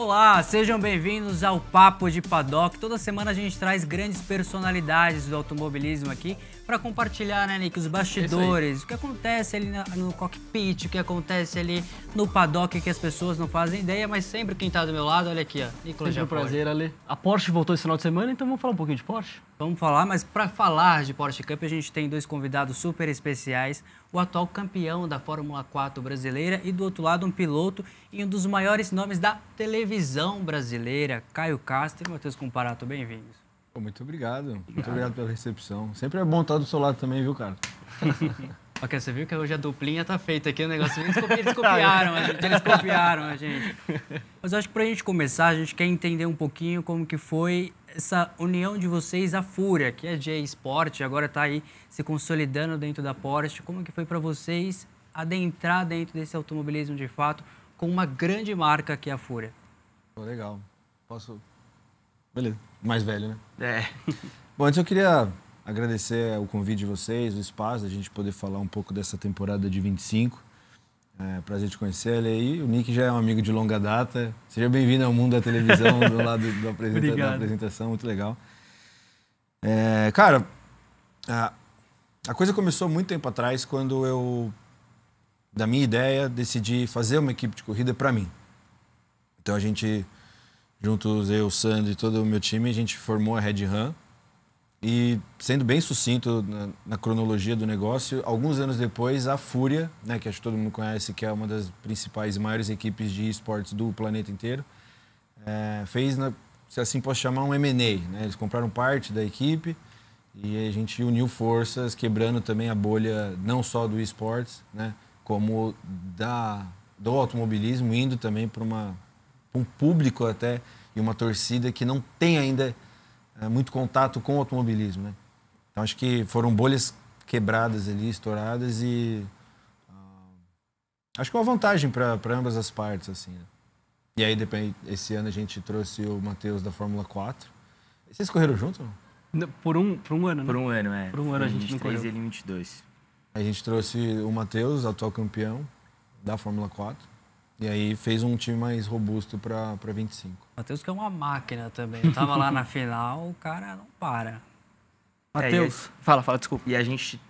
Olá, sejam bem-vindos ao Papo de Paddock. Toda semana a gente traz grandes personalidades do automobilismo aqui para compartilhar, né, Nick, os bastidores, o que acontece ali no cockpit, o que acontece ali no paddock que as pessoas não fazem ideia, mas sempre quem tá do meu lado, olha aqui, ó, Nicolas Sempre um prazer, Ale. A Porsche voltou esse final de semana, então vamos falar um pouquinho de Porsche? Vamos falar, mas para falar de Porsche Cup, a gente tem dois convidados super especiais. O atual campeão da Fórmula 4 brasileira e, do outro lado, um piloto e um dos maiores nomes da televisão brasileira, Caio Castro e Matheus Comparato. Bem-vindos. Muito obrigado. Muito obrigado pela recepção. Sempre é bom estar do seu lado também, viu, cara? Ok, você viu que hoje a duplinha tá feita aqui, o negócio. Eles copiaram a gente. Mas eu acho que pra gente começar, a gente quer entender um pouquinho como que foi essa união de vocês, a Fúria, que é de esporte, agora tá aí se consolidando dentro da Porsche. Como que foi pra vocês adentrar dentro desse automobilismo de fato com uma grande marca que é a Fúria? Legal. Posso... Beleza. Mais velho, né? É. Bom, antes eu queria agradecer o convite de vocês, o espaço, a gente poder falar um pouco dessa temporada de 25. Prazer te conhecer, ele aí. O Nick já é um amigo de longa data. Seja bem-vindo ao mundo da televisão, do lado da apresentação, muito legal. Cara, a coisa começou muito tempo atrás, quando eu, da minha ideia, decidi fazer uma equipe de corrida para mim. Então a gente, juntos, eu, o Sandro e todo o meu time, a gente formou a Red Ram. E, sendo bem sucinto na cronologia do negócio, alguns anos depois, a Fúria, né, que acho que todo mundo conhece, que é uma das principais e maiores equipes de esportes do planeta inteiro, fez, se assim posso chamar, um M&A. Né? Eles compraram parte da equipe e a gente uniu forças, quebrando também a bolha não só do esportes, né, como do automobilismo, indo também para um público até e uma torcida que não tem ainda muito contato com o automobilismo, né? Então acho que foram bolhas quebradas ali, estouradas e acho que é uma vantagem para ambas as partes, assim, né? E aí esse ano a gente trouxe o Matheus da Fórmula 4. Vocês correram junto? Não, por um ano, né? Por um ano, é. Por um ano a gente não 23 correu. e ele em 22. A gente trouxe o Matheus, atual campeão da Fórmula 4. E aí fez um time mais robusto para 25. Matheus que é uma máquina também. Eu tava lá na final, o cara não para. Matheus, fala, desculpa. E a gente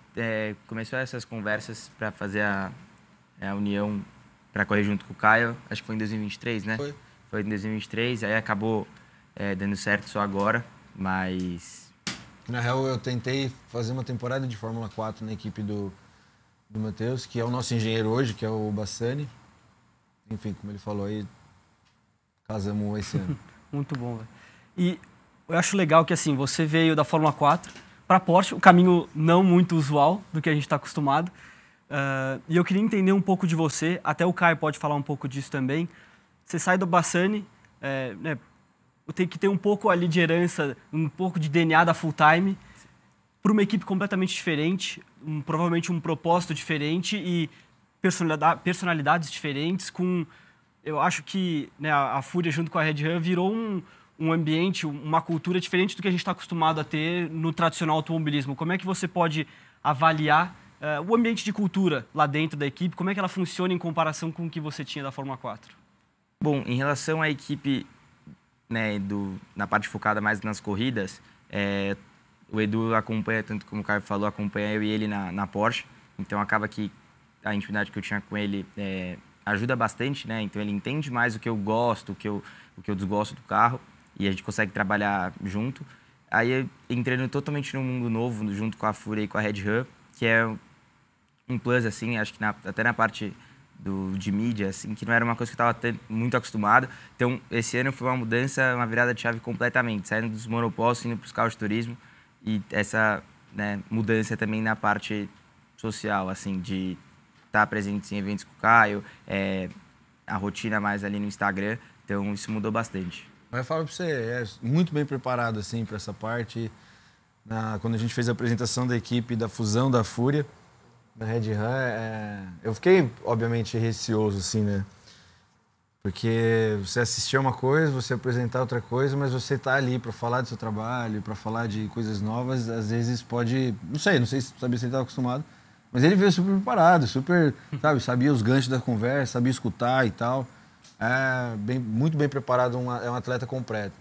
começou essas conversas para fazer a união para correr junto com o Caio. Acho que foi em 2023, né? Foi em 2023, aí acabou dando certo só agora, mas... Na real, eu tentei fazer uma temporada de Fórmula 4 na equipe do Matheus, que é o nosso engenheiro hoje, que é o Bassani. Enfim, como ele falou aí, casamos esse ano. Muito bom, velho. E eu acho legal que, assim, você veio da Fórmula 4 para a Porsche, um caminho não muito usual do que a gente está acostumado. E eu queria entender um pouco de você, até o Caio pode falar um pouco disso também. Você sai do Bassani, né, tem que ter um pouco ali de herança, um pouco de DNA da Full Time, para uma equipe completamente diferente, provavelmente um propósito diferente e personalidades diferentes, eu acho que, né, a Fúria junto com a Red Ram virou um ambiente, uma cultura diferente do que a gente está acostumado a ter no tradicional automobilismo. Como é que você pode avaliar o ambiente de cultura lá dentro da equipe? Como é que ela funciona em comparação com o que você tinha da Fórmula 4? Bom, em relação à equipe, né, na parte focada mais nas corridas, o Edu acompanha, tanto como o Caio falou, acompanha eu e ele na Porsche. Então acaba que a intimidade que eu tinha com ele ajuda bastante, né? Então ele entende mais o que eu gosto, o que eu desgosto do carro e a gente consegue trabalhar junto. Aí entrando totalmente num mundo novo, junto com a Fúria e com a Red Ram, que é um plus, assim, acho que até na parte de mídia, assim, que não era uma coisa que eu estava muito acostumado. Então esse ano foi uma mudança, uma virada de chave completamente, saindo dos monopólios, indo para os carros de turismo e essa, né, mudança também na parte social, assim, de estar presente em eventos com o Caio, a rotina mais ali no Instagram, então isso mudou bastante. Eu falo para você, é muito bem preparado assim para essa parte. Quando a gente fez a apresentação da equipe da fusão da Fúria, da Red Ram, eu fiquei obviamente receoso assim, né? Porque você assistir uma coisa, você apresentar outra coisa, mas você tá ali para falar do seu trabalho, para falar de coisas novas, às vezes pode, não sei se você estava acostumado. Mas ele veio super preparado, super, sabe, sabia os ganchos da conversa, sabia escutar e tal. Muito bem preparado, é um atleta completo.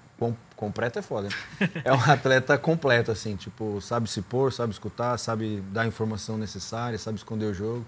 Completo é foda, né? É um atleta completo, assim, tipo, sabe se pôr, sabe escutar, sabe dar a informação necessária, sabe esconder o jogo.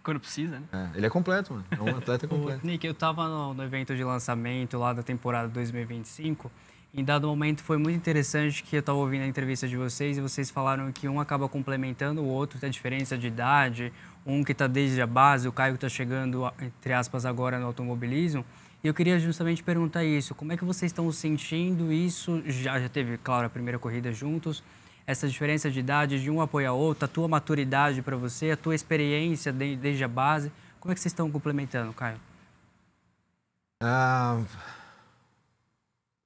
Quando precisa, né? Ele é completo, mano. É um atleta completo. Nick, eu tava no evento de lançamento lá da temporada 2025. Em dado momento foi muito interessante que eu estava ouvindo a entrevista de vocês e vocês falaram que um acaba complementando o outro, tem a diferença de idade, um que está desde a base, o Caio que está chegando, entre aspas, agora no automobilismo. E eu queria justamente perguntar isso, como é que vocês estão sentindo isso? Já teve, claro, a primeira corrida juntos, essa diferença de idade de um apoiar o outro, a tua maturidade para você, a tua experiência desde a base, como é que vocês estão complementando, Caio?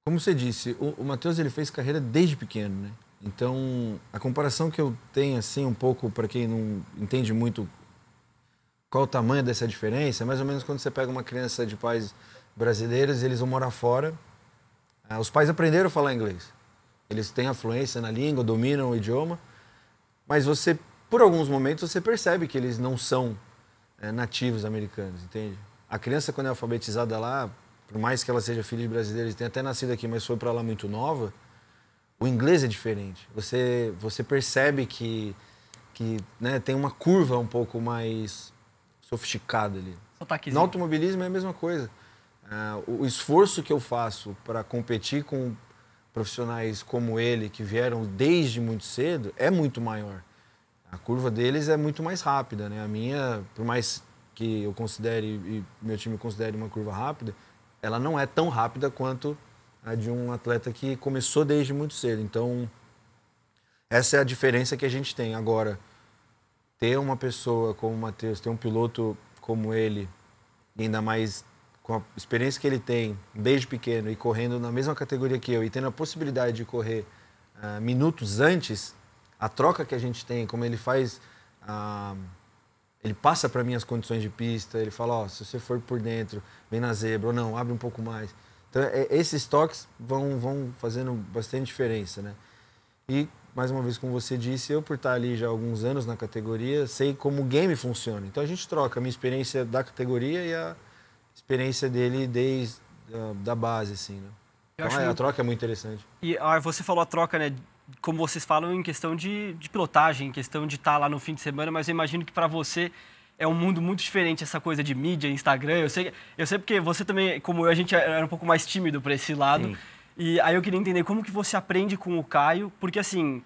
Como você disse, o Matheus ele fez carreira desde pequeno, né? Então, a comparação que eu tenho, assim, um pouco, para quem não entende muito qual o tamanho dessa diferença, é mais ou menos quando você pega uma criança de pais brasileiros e eles vão morar fora. Os pais aprenderam a falar inglês. Eles têm a fluência na língua, dominam o idioma, mas você, por alguns momentos, você percebe que eles não são nativos americanos, entende? A criança, quando é alfabetizada lá, por mais que ela seja filha de brasileiros, tenha até nascido aqui, mas foi para lá muito nova, o inglês é diferente. Você percebe que né, tem uma curva um pouco mais sofisticada ali. No automobilismo é a mesma coisa. O esforço que eu faço para competir com profissionais como ele, que vieram desde muito cedo, é muito maior. A curva deles é muito mais rápida, né? A minha, por mais que eu considere e meu time considere uma curva rápida, ela não é tão rápida quanto a de um atleta que começou desde muito cedo. Então, essa é a diferença que a gente tem. Agora, ter uma pessoa como o Matheus, ter um piloto como ele, e ainda mais com a experiência que ele tem desde pequeno e correndo na mesma categoria que eu e tendo a possibilidade de correr minutos antes, a troca que a gente tem, como ele faz... Ele passa para mim as condições de pista, ele fala, se você for por dentro, vem na zebra, ou não, abre um pouco mais. Então, esses toques vão fazendo bastante diferença, né? E, mais uma vez, como você disse, eu por estar ali já há alguns anos na categoria, sei como o game funciona. Então, a gente troca a minha experiência da categoria e a experiência dele desde da base, assim, né? Então, a troca é muito interessante. E você falou a troca, né? Como vocês falam, em questão de pilotagem, em questão de estar lá no fim de semana, mas eu imagino que para você é um mundo muito diferente, essa coisa de mídia, Instagram. Eu sei porque você também, como eu, a gente era um pouco mais tímido para esse lado. Sim. E aí eu queria entender como que você aprende com o Caio, porque assim,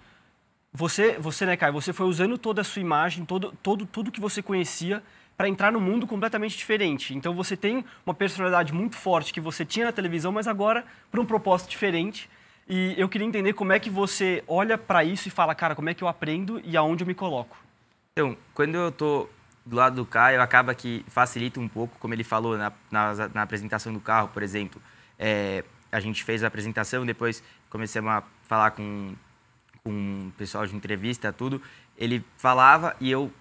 você, né, Caio, você foi usando toda a sua imagem, tudo que você conhecia para entrar num mundo completamente diferente. Então você tem uma personalidade muito forte que você tinha na televisão, mas agora para um propósito diferente. E eu queria entender como é que você olha para isso e fala, cara, como é que eu aprendo e aonde eu me coloco? Então, quando eu tô do lado do Caio, acaba que facilita um pouco, como ele falou na apresentação do carro, por exemplo. A gente fez a apresentação, depois começamos a falar com o pessoal de entrevista, tudo. Ele falava e eu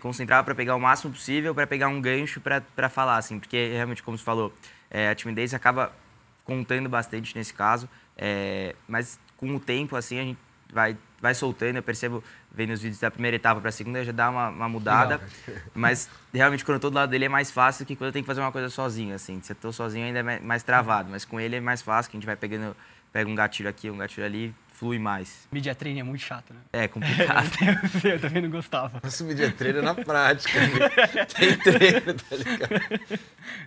concentrava para pegar o máximo possível, para pegar um gancho para falar, assim, porque realmente, como você falou, a timidez acaba contando bastante nesse caso. Mas com o tempo, assim, a gente vai soltando. Eu percebo, vendo os vídeos da primeira etapa para a segunda, já dá uma mudada. Legal. Mas, realmente, quando eu tô do lado dele é mais fácil do que quando eu tenho que fazer uma coisa sozinho, assim. Se eu tô sozinho, ainda é mais travado. Mas com ele é mais fácil, que a gente vai pega um gatilho aqui, um gatilho ali, flui mais. Media training é muito chato, né? É complicado. Eu também não gostava. Nossa, media training é na prática. Tem treino, tá ligado?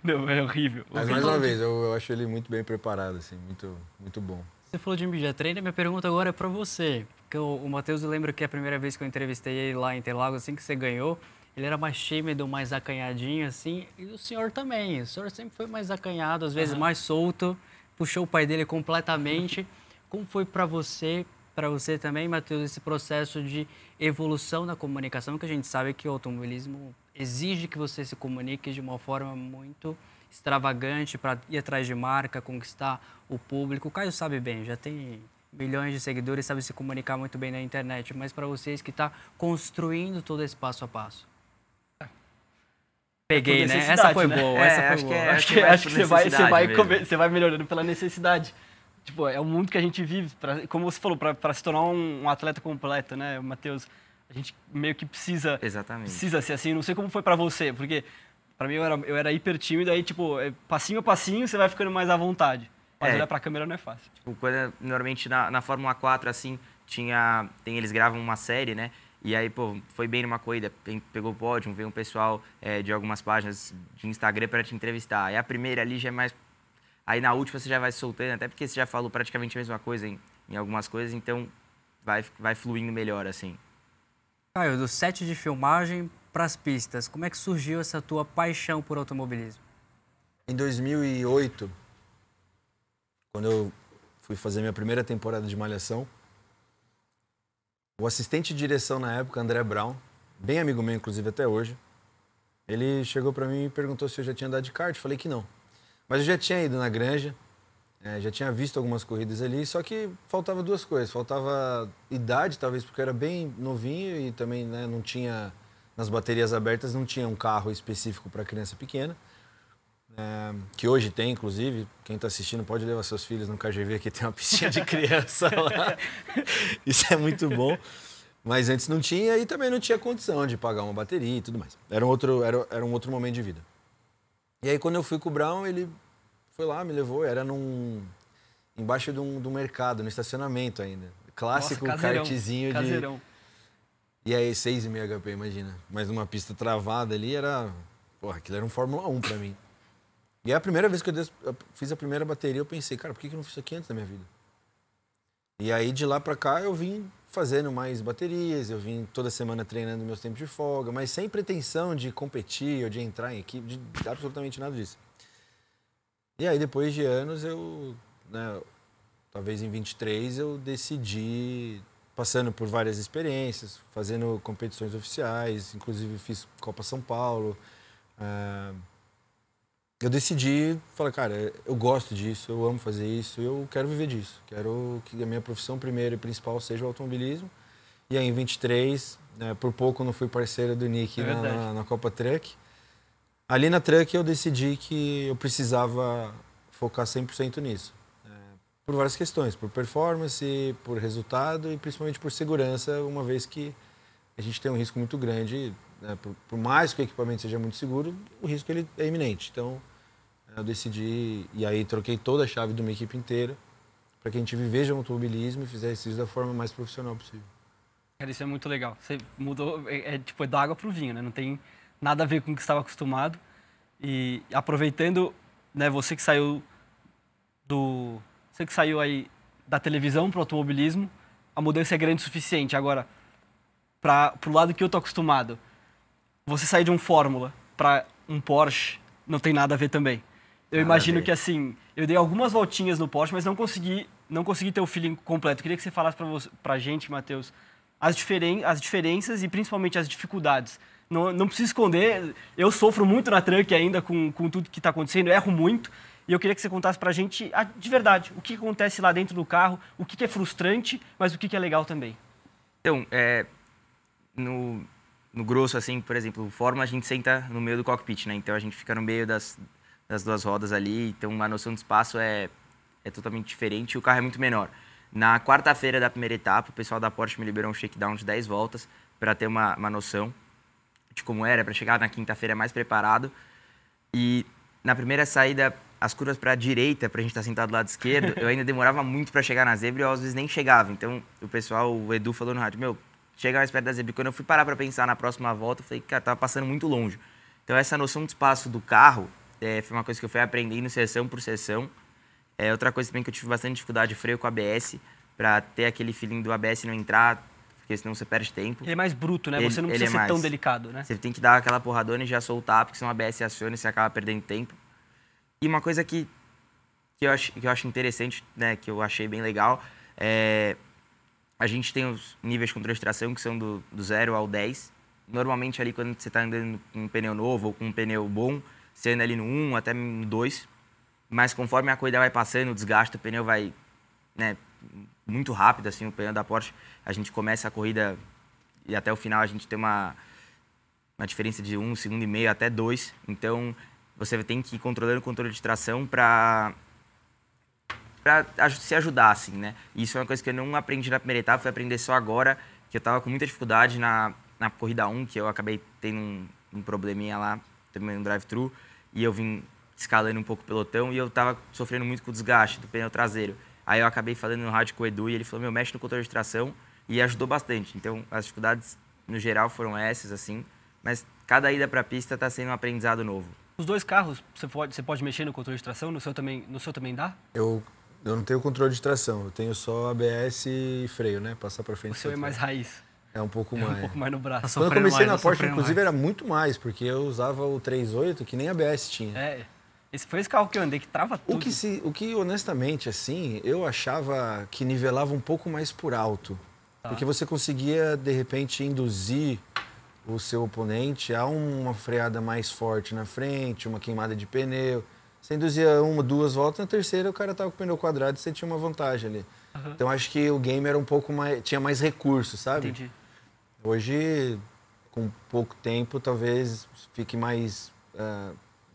Não, é horrível. Mas, mais uma vez, eu acho ele muito bem preparado, assim, muito, muito bom. Você falou de media training, minha pergunta agora é para você. Porque o Matheus, eu lembro que a primeira vez que eu entrevistei ele lá em Interlagos, assim que você ganhou, ele era mais tímido, mais acanhadinho, assim. E o senhor também. O senhor sempre foi mais acanhado, às vezes mais solto. Puxou o pai dele completamente. Como foi para você também, Matheus, esse processo de evolução na comunicação, que a gente sabe que o automobilismo exige que você se comunique de uma forma muito extravagante para ir atrás de marca, conquistar o público. O Caio sabe bem, já tem milhões de seguidores, sabe se comunicar muito bem na internet, mas para vocês que está construindo todo esse passo a passo. Peguei, né? Essa foi boa, essa foi boa. Acho que você vai melhorando pela necessidade. Tipo, é o mundo que a gente vive, como você falou, para se tornar um atleta completo, né, Matheus? A gente meio que precisa ser assim. Não sei como foi para você, porque Pra mim, eu era hiper tímido, aí, tipo, passinho a passinho, você vai ficando mais à vontade. Mas olhar pra câmera não é fácil. Tipo, normalmente na Fórmula 4, assim, eles gravam uma série, né? E aí, pô, foi bem numa corrida, pegou o pódio, veio um pessoal de algumas páginas de Instagram para te entrevistar. Aí a primeira ali já é mais... Aí na última você já vai soltando, até porque você já falou praticamente a mesma coisa em algumas coisas, então vai fluindo melhor, assim. Caio, do set de filmagem para as pistas, como é que surgiu essa tua paixão por automobilismo? Em 2008, quando eu fui fazer minha primeira temporada de Malhação, o assistente de direção na época, André Brown, bem amigo meu, inclusive, até hoje, ele chegou para mim e perguntou se eu já tinha andado de kart. Falei que não. Mas eu já tinha ido na Granja, já tinha visto algumas corridas ali, só que faltava duas coisas. Faltava idade, talvez, porque eu era bem novinho e também, né, não tinha, nas baterias abertas, não tinha um carro específico para criança pequena. Que hoje tem, inclusive, quem está assistindo pode levar seus filhos no KGV, que tem uma piscina de criança lá. Isso é muito bom. Mas antes não tinha e também não tinha condição de pagar uma bateria e tudo mais. Era um outro momento de vida. E aí, quando eu fui com o Brown, ele foi lá, me levou, era embaixo de um mercado, no estacionamento ainda. Clássico. Nossa, caseirão, kartzinho caseirão. E aí, 6,5 HP, imagina. Mas numa pista travada ali, aquilo era um Fórmula 1 pra mim. E é a primeira vez que eu fiz a primeira bateria, eu pensei, cara, por que eu não fiz isso aqui antes da minha vida? E aí, de lá pra cá, eu vim fazendo mais baterias, eu vim toda semana treinando meus tempos de folga, mas sem pretensão de competir ou de entrar em equipe, de absolutamente nada disso. E aí, depois de anos, talvez em 23, eu decidi, passando por várias experiências, fazendo competições oficiais, inclusive fiz Copa São Paulo, eu decidi, falei, cara, eu gosto disso, eu amo fazer isso, eu quero viver disso. Quero que a minha profissão primeira e principal seja o automobilismo. E aí, em 23, por pouco não fui parceiro do Nick na Copa Truck. Ali na Truck eu decidi que eu precisava focar 100% nisso. Por várias questões, por performance, por resultado e principalmente por segurança, uma vez que a gente tem um risco muito grande, por mais que o equipamento seja muito seguro, o risco ele é iminente. Então, eu decidi, e aí troquei toda a chave de uma equipe inteira para que a gente vivesse o automobilismo e fizesse isso da forma mais profissional possível. Cara, isso é muito legal. Você mudou, tipo, da água pro vinho, né? Não tem nada a ver com o que você estava acostumado. E aproveitando, né, você que saiu aí da televisão pro automobilismo, a mudança é grande o suficiente. Agora, pro lado que eu tô acostumado, você sair de um Fórmula para um Porsche não tem nada a ver também. Eu imagino que, assim, eu dei algumas voltinhas no Porsche, mas não consegui ter o feeling completo. Eu queria que você falasse pra gente, Matheus, as diferenças e principalmente as dificuldades. Não preciso esconder, eu sofro muito na Truck ainda com tudo que está acontecendo, eu erro muito. E eu queria que você contasse pra gente, de verdade, o que acontece lá dentro do carro, o que é frustrante, mas o que é legal também. Então, no grosso, assim, por exemplo, Fórmula, a gente senta no meio do cockpit, né? Então a gente fica no meio das duas rodas ali, então a noção de espaço é totalmente diferente e o carro é muito menor. Na quarta-feira da primeira etapa, o pessoal da Porsche me liberou um shakedown de 10 voltas para ter uma noção de como era, para chegar na quinta-feira mais preparado. E na primeira saída, as curvas para a direita, para a gente estar sentado do lado esquerdo, eu ainda demorava muito para chegar na zebra e eu às vezes nem chegava. Então o Edu falou no rádio, chega mais perto da zebra. E quando eu fui parar para pensar na próxima volta, eu falei, cara, tava passando muito longe. Então essa noção de espaço do carro foi uma coisa que eu fui aprendendo sessão por sessão. Outra coisa também que eu tive bastante dificuldade de freio com o ABS, para ter aquele feeling do ABS não entrar, porque senão você perde tempo. Ele é mais bruto, né? Você não precisa ser tão delicado, né? Você tem que dar aquela porradona e já soltar, porque senão o ABS aciona e você acaba perdendo tempo. E uma coisa que eu acho interessante, né, que eu achei bem legal, a gente tem os níveis de controle de tração que são do 0 ao 10. Normalmente ali quando você está andando com um pneu novo ou com um pneu bom, você anda ali no 1 até no 2. Mas conforme a corrida vai passando, o desgaste do pneu vai, né, muito rápido, assim, o pneu da Porsche. A gente começa a corrida e até o final a gente tem uma diferença de 1,5 segundos até 2. Então, você tem que ir controlando o controle de tração para se ajudar, assim, né? E isso é uma coisa que eu não aprendi na primeira etapa, fui aprender só agora, que eu estava com muita dificuldade na corrida 1, que eu acabei tendo um probleminha lá também no drive-thru, e eu vim escalando um pouco o pelotão, e eu tava sofrendo muito com o desgaste do pneu traseiro. Aí eu acabei falando no rádio com o Edu, e ele falou, meu, mexe no controle de tração, e ajudou bastante. Então, as dificuldades, no geral, foram essas, assim, mas cada ida pra pista tá sendo um aprendizado novo. Os dois carros, você pode mexer no controle de tração? No seu também dá? Eu não tenho controle de tração, eu tenho só ABS e freio, né? Passar para frente. O seu é mais raiz. É um pouco É mais. um pouco mais no braço. Quando eu comecei na Porsche, inclusive, era muito mais, porque eu usava o 3.8, que nem ABS tinha. Esse foi esse carro que eu andei, que trava tudo. O que honestamente, assim, eu achava que nivelava um pouco mais por alto. Tá. Porque você conseguia, de repente, induzir o seu oponente a uma freada mais forte na frente, uma queimada de pneu. Você induzia 1, 2 voltas, na terceira o cara tava com o pneu quadrado e você tinha uma vantagem ali. Então acho que o game era um pouco mais... tinha mais recursos, sabe? Entendi. Hoje, com pouco tempo, talvez fique mais...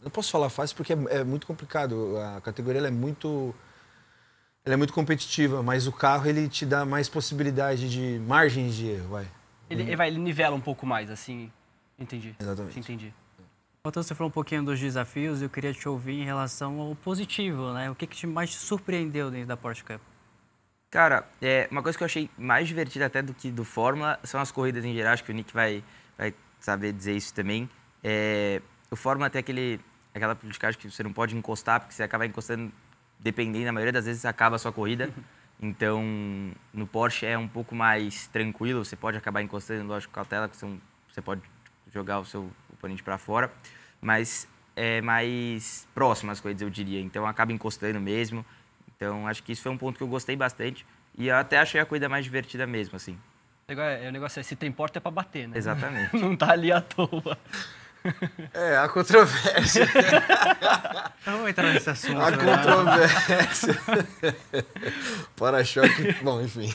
não posso falar fácil porque é muito complicado. A categoria ela é muito competitiva, mas o carro ele te dá mais possibilidade de margens de erro, vai. Ele nivela um pouco mais, assim. Entendi. Exatamente. Entendi. Então você falou um pouquinho dos desafios, eu queria te ouvir em relação ao positivo, né? O que mais te surpreendeu dentro da Porsche Cup? Cara, uma coisa que eu achei mais divertida até do que do Fórmula são as corridas em geral, acho que o Nick vai saber dizer isso também. O Fórmula tem aquela politicagem que você não pode encostar, porque você acaba encostando, dependendo, na maioria das vezes acaba a sua corrida. Então, no Porsche é um pouco mais tranquilo, você pode acabar encostando, lógico, cautela, que você pode jogar o seu oponente para fora, mas é mais próximo as coisas, eu diria. Então, acaba encostando mesmo. Então, acho que isso foi um ponto que eu gostei bastante e eu até achei a corrida mais divertida mesmo, assim. O negócio é, se tem porta é para bater, né? Exatamente. Não tá ali à toa. A controvérsia. Vamos entrar nesse assunto. A controvérsia. Para-choque. Bom, enfim.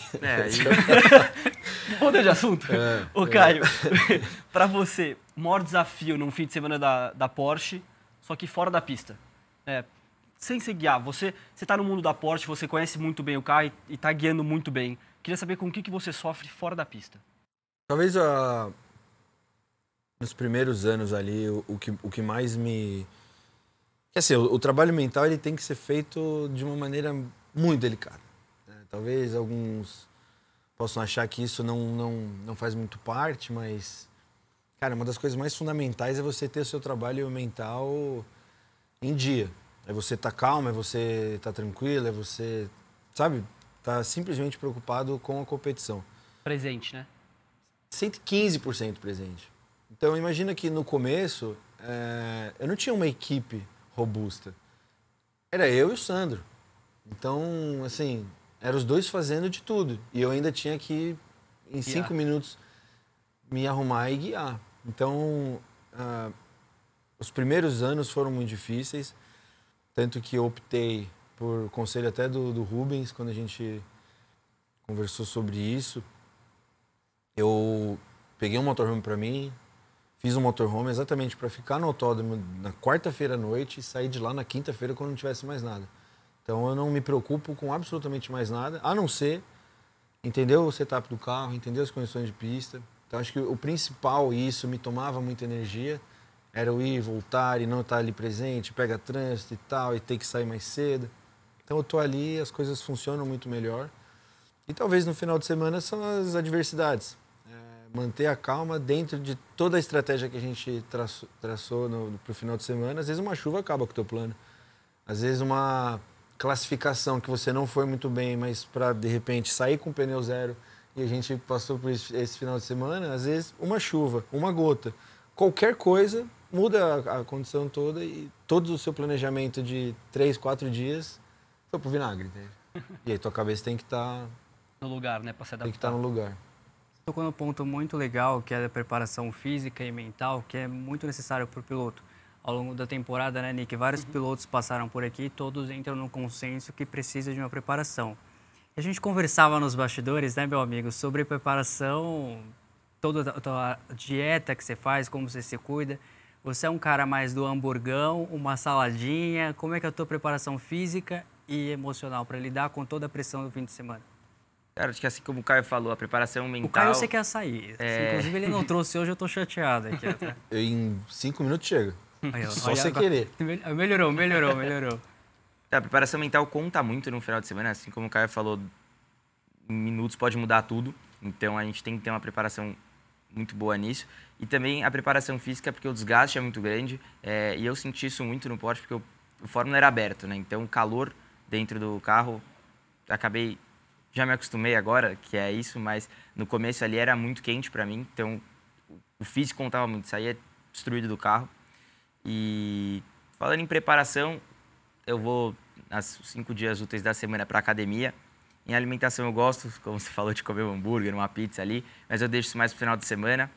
Vamos mudar de assunto? Ô, Caio, pra você, o maior desafio num fim de semana da Porsche, só que fora da pista. Sem ser guiar. Você tá no mundo da Porsche, você conhece muito bem o carro e tá guiando muito bem. Queria saber com o que você sofre fora da pista. Talvez nos primeiros anos ali, o que mais me... Assim, o trabalho mental ele tem que ser feito de uma maneira muito delicada. Talvez alguns possam achar que isso não faz muito parte, mas... Cara, uma das coisas mais fundamentais é você ter o seu trabalho mental em dia. É você estar calmo, é você estar tranquilo, é você, sabe, tá simplesmente preocupado com a competição. Presente, né? 115% presente. Então, imagina que no começo, eu não tinha uma equipe robusta. Era eu e o Sandro. Então, assim, eram os dois fazendo de tudo. E eu ainda tinha que, em 5 minutos, me arrumar e guiar. Então, os primeiros anos foram muito difíceis. Tanto que eu optei por conselho até do Rubens, quando a gente conversou sobre isso. Eu peguei um motorhome para mim, fiz um motorhome exatamente para ficar no autódromo na quarta-feira à noite e sair de lá na quinta-feira quando não tivesse mais nada. Então eu não me preocupo com absolutamente mais nada, a não ser entender o setup do carro, entender as condições de pista. Então acho que o principal, e isso me tomava muita energia, era eu ir, voltar e não estar ali presente, pega trânsito e tal, e ter que sair mais cedo. Então eu tô ali, as coisas funcionam muito melhor. E talvez no final de semana são as adversidades. Manter a calma dentro de toda a estratégia que a gente traçou pro final de semana. Às vezes uma chuva acaba com o teu plano. Às vezes uma classificação que você não foi muito bem, mas para de repente sair com pneu zero e a gente passou por esse final de semana, às vezes uma chuva, uma gota, qualquer coisa muda a condição toda e todo o seu planejamento de 3, 4 dias foi pro vinagre, entende? E aí tua cabeça tem que estar no lugar, né, para se adaptar. Tem que estar no lugar. Você tocou num ponto muito legal, que é a preparação física e mental, que é muito necessário para o piloto. Ao longo da temporada, né, Nick? Vários pilotos passaram por aqui e todos entram no consenso que precisa de uma preparação. E a gente conversava nos bastidores, né, meu amigo, sobre preparação, toda a dieta que você faz, como você se cuida. Você é um cara mais do hamburgão, uma saladinha. Como é que é a tua preparação física e emocional para lidar com toda a pressão do fim de semana? Cara, acho que assim como o Caio falou, a preparação mental... O Caio você quer açaí. Inclusive, ele não trouxe hoje, eu tô chateado aqui. Em 5 minutos chega. Aí, ó, Só olha, você agora- querer. Melhorou. A preparação mental conta muito no final de semana, assim como o Caio falou, em minutos pode mudar tudo. Então a gente tem que ter uma preparação muito boa nisso. E também a preparação física, porque o desgaste é muito grande. E eu senti isso muito no Porsche, porque o Fórmula era aberto, né? Então o calor dentro do carro, já me acostumei agora, que é isso, mas no começo ali era muito quente para mim. Então o físico contava muito, saía destruído do carro. E falando em preparação, eu vou nas 5 dias úteis da semana para academia. Em alimentação eu gosto, como você falou, de comer um hambúrguer, uma pizza ali, mas eu deixo isso mais pro final de semana.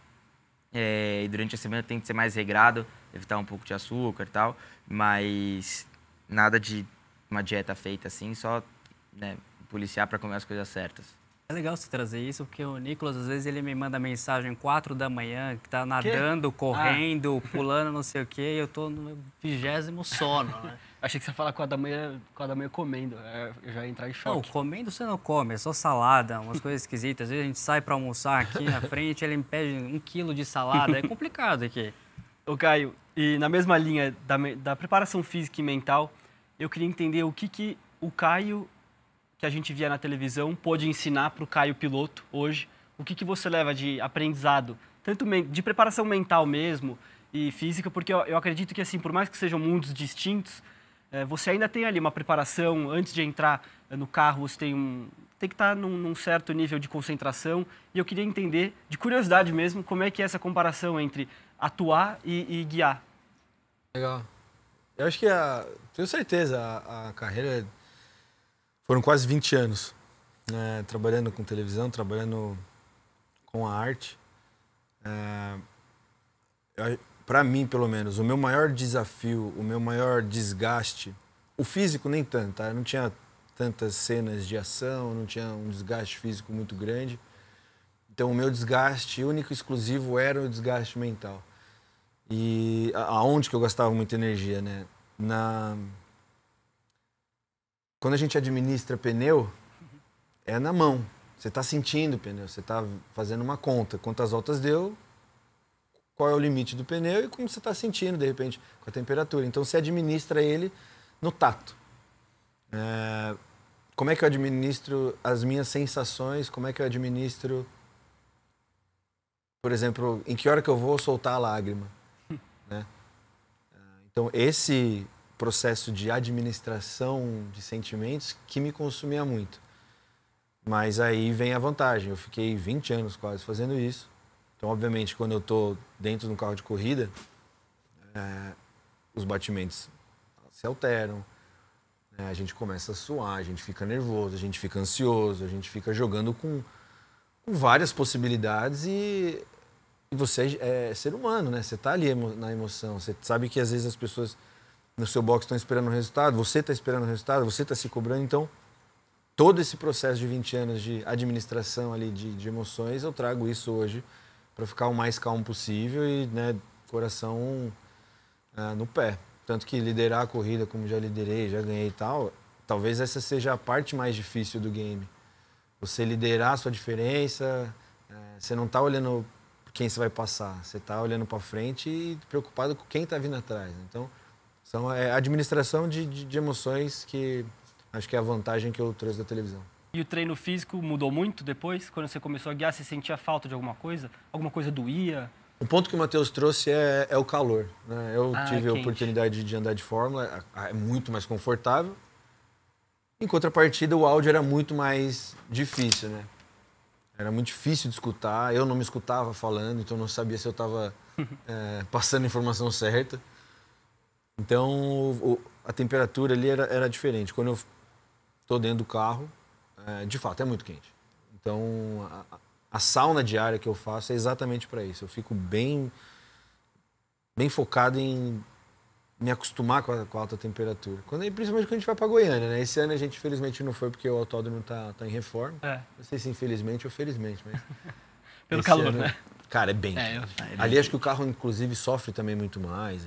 E durante a semana eu tento ser mais regrado, evitar um pouco de açúcar e tal, mas nada de uma dieta feita assim, só né, policiar para comer as coisas certas. É legal você trazer isso, porque o Nicolas, às vezes, ele me manda mensagem 4 da manhã, que tá nadando, correndo, pulando, não sei o quê, e eu tô no meu 20º sono, né? Achei que você ia falar 4 da manhã comendo. Eu já ia entrar em Não, choque. comendo você não come, é só salada, umas coisas esquisitas. Às vezes a gente sai pra almoçar aqui na frente, ele me pede 1 quilo de salada, é complicado aqui. Ô, Caio, e na mesma linha da preparação física e mental, eu queria entender o que o Caio, que a gente via na televisão, pôde ensinar para o Caio piloto hoje. O que você leva de aprendizado, tanto de preparação mental mesmo e física, porque eu acredito que, assim, por mais que sejam mundos distintos, você ainda tem ali uma preparação, antes de entrar no carro, você tem que estar num certo nível de concentração. E eu queria entender, de curiosidade mesmo, como é que é essa comparação entre atuar e guiar. Legal. Eu acho que, tenho certeza, a carreira foram quase 20 anos, né, trabalhando com televisão, trabalhando com a arte. Para mim, pelo menos, o meu maior desafio, o meu maior desgaste, o físico nem tanto, tá? Eu não tinha tantas cenas de ação, não tinha um desgaste físico muito grande. Então, o meu desgaste único e exclusivo era o desgaste mental. E aonde que eu gastava muita energia, né? Quando a gente administra pneu, é na mão. Você está sentindo o pneu, você está fazendo uma conta. Quantas voltas deu, qual é o limite do pneu e como você está sentindo, de repente, com a temperatura. Então, você administra ele no tato. Como é que eu administro as minhas sensações? Como é que eu administro, por exemplo, em que hora que eu vou soltar a lágrima? Né? Então, esse processo de administração de sentimentos que me consumia muito. Mas aí vem a vantagem. Eu fiquei 20 anos quase fazendo isso. Então, obviamente, quando eu estou dentro de um carro de corrida, os batimentos se alteram, a gente começa a suar, a gente fica nervoso, a gente fica ansioso, a gente fica jogando com várias possibilidades e você é ser humano, né? Você está ali na emoção, você sabe que às vezes as pessoas no seu box estão esperando o resultado, você está esperando o resultado, você está se cobrando, então todo esse processo de 20 anos de administração ali de emoções, eu trago isso hoje para ficar o mais calmo possível e, né, coração no pé. Tanto que liderar a corrida, como já liderei, já ganhei e tal, talvez essa seja a parte mais difícil do game. Você liderar a sua diferença, você não está olhando quem você vai passar, você está olhando para frente e preocupado com quem está vindo atrás. Então, são a administração de emoções que acho que é a vantagem que eu trouxe da televisão. E o treino físico mudou muito depois? Quando você começou a guiar, você sentia falta de alguma coisa? Alguma coisa doía? O ponto que o Matheus trouxe é o calor, né? Eu tive a quente. oportunidade de andar de Fórmula, é muito mais confortável. Em contrapartida, o áudio era muito mais difícil, né? Era muito difícil de escutar, eu não me escutava falando, então não sabia se eu estava passando a informação certa. Então, a temperatura ali era diferente. Quando eu estou dentro do carro, de fato, é muito quente. Então, a sauna diária que eu faço é exatamente para isso. Eu fico bem focado em me acostumar com a alta temperatura. Principalmente quando a gente vai para Goiânia, né? Esse ano a gente, infelizmente, não foi porque o autódromo tá em reforma. Não sei se infelizmente ou felizmente, mas... Pelo calor, ano, né? Cara, é bem quente. Ali acho que o carro, inclusive, sofre também muito mais.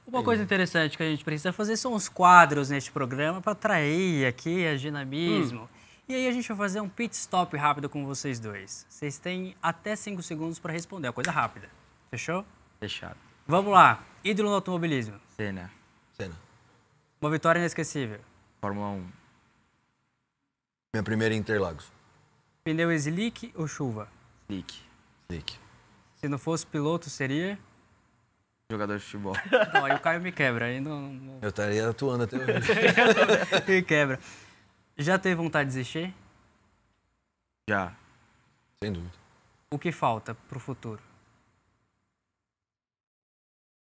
Uma coisa interessante que a gente precisa fazer são os quadros neste programa para atrair aqui a dinamismo. E aí a gente vai fazer um pit stop rápido com vocês dois. Vocês têm até 5 segundos para responder, é coisa rápida. Fechou? Fechado. Vamos lá. Ídolo no automobilismo. Senna. Uma vitória inesquecível. Fórmula 1. Minha primeira em Interlagos. Pneu slick ou chuva? Slick. Se não fosse piloto, seria? Jogador de futebol. Não, aí o Caio me quebra. Aí não... Eu estaria atuando até hoje. me quebra. Já teve vontade de desistir? Já. Sem dúvida. O que falta pro futuro?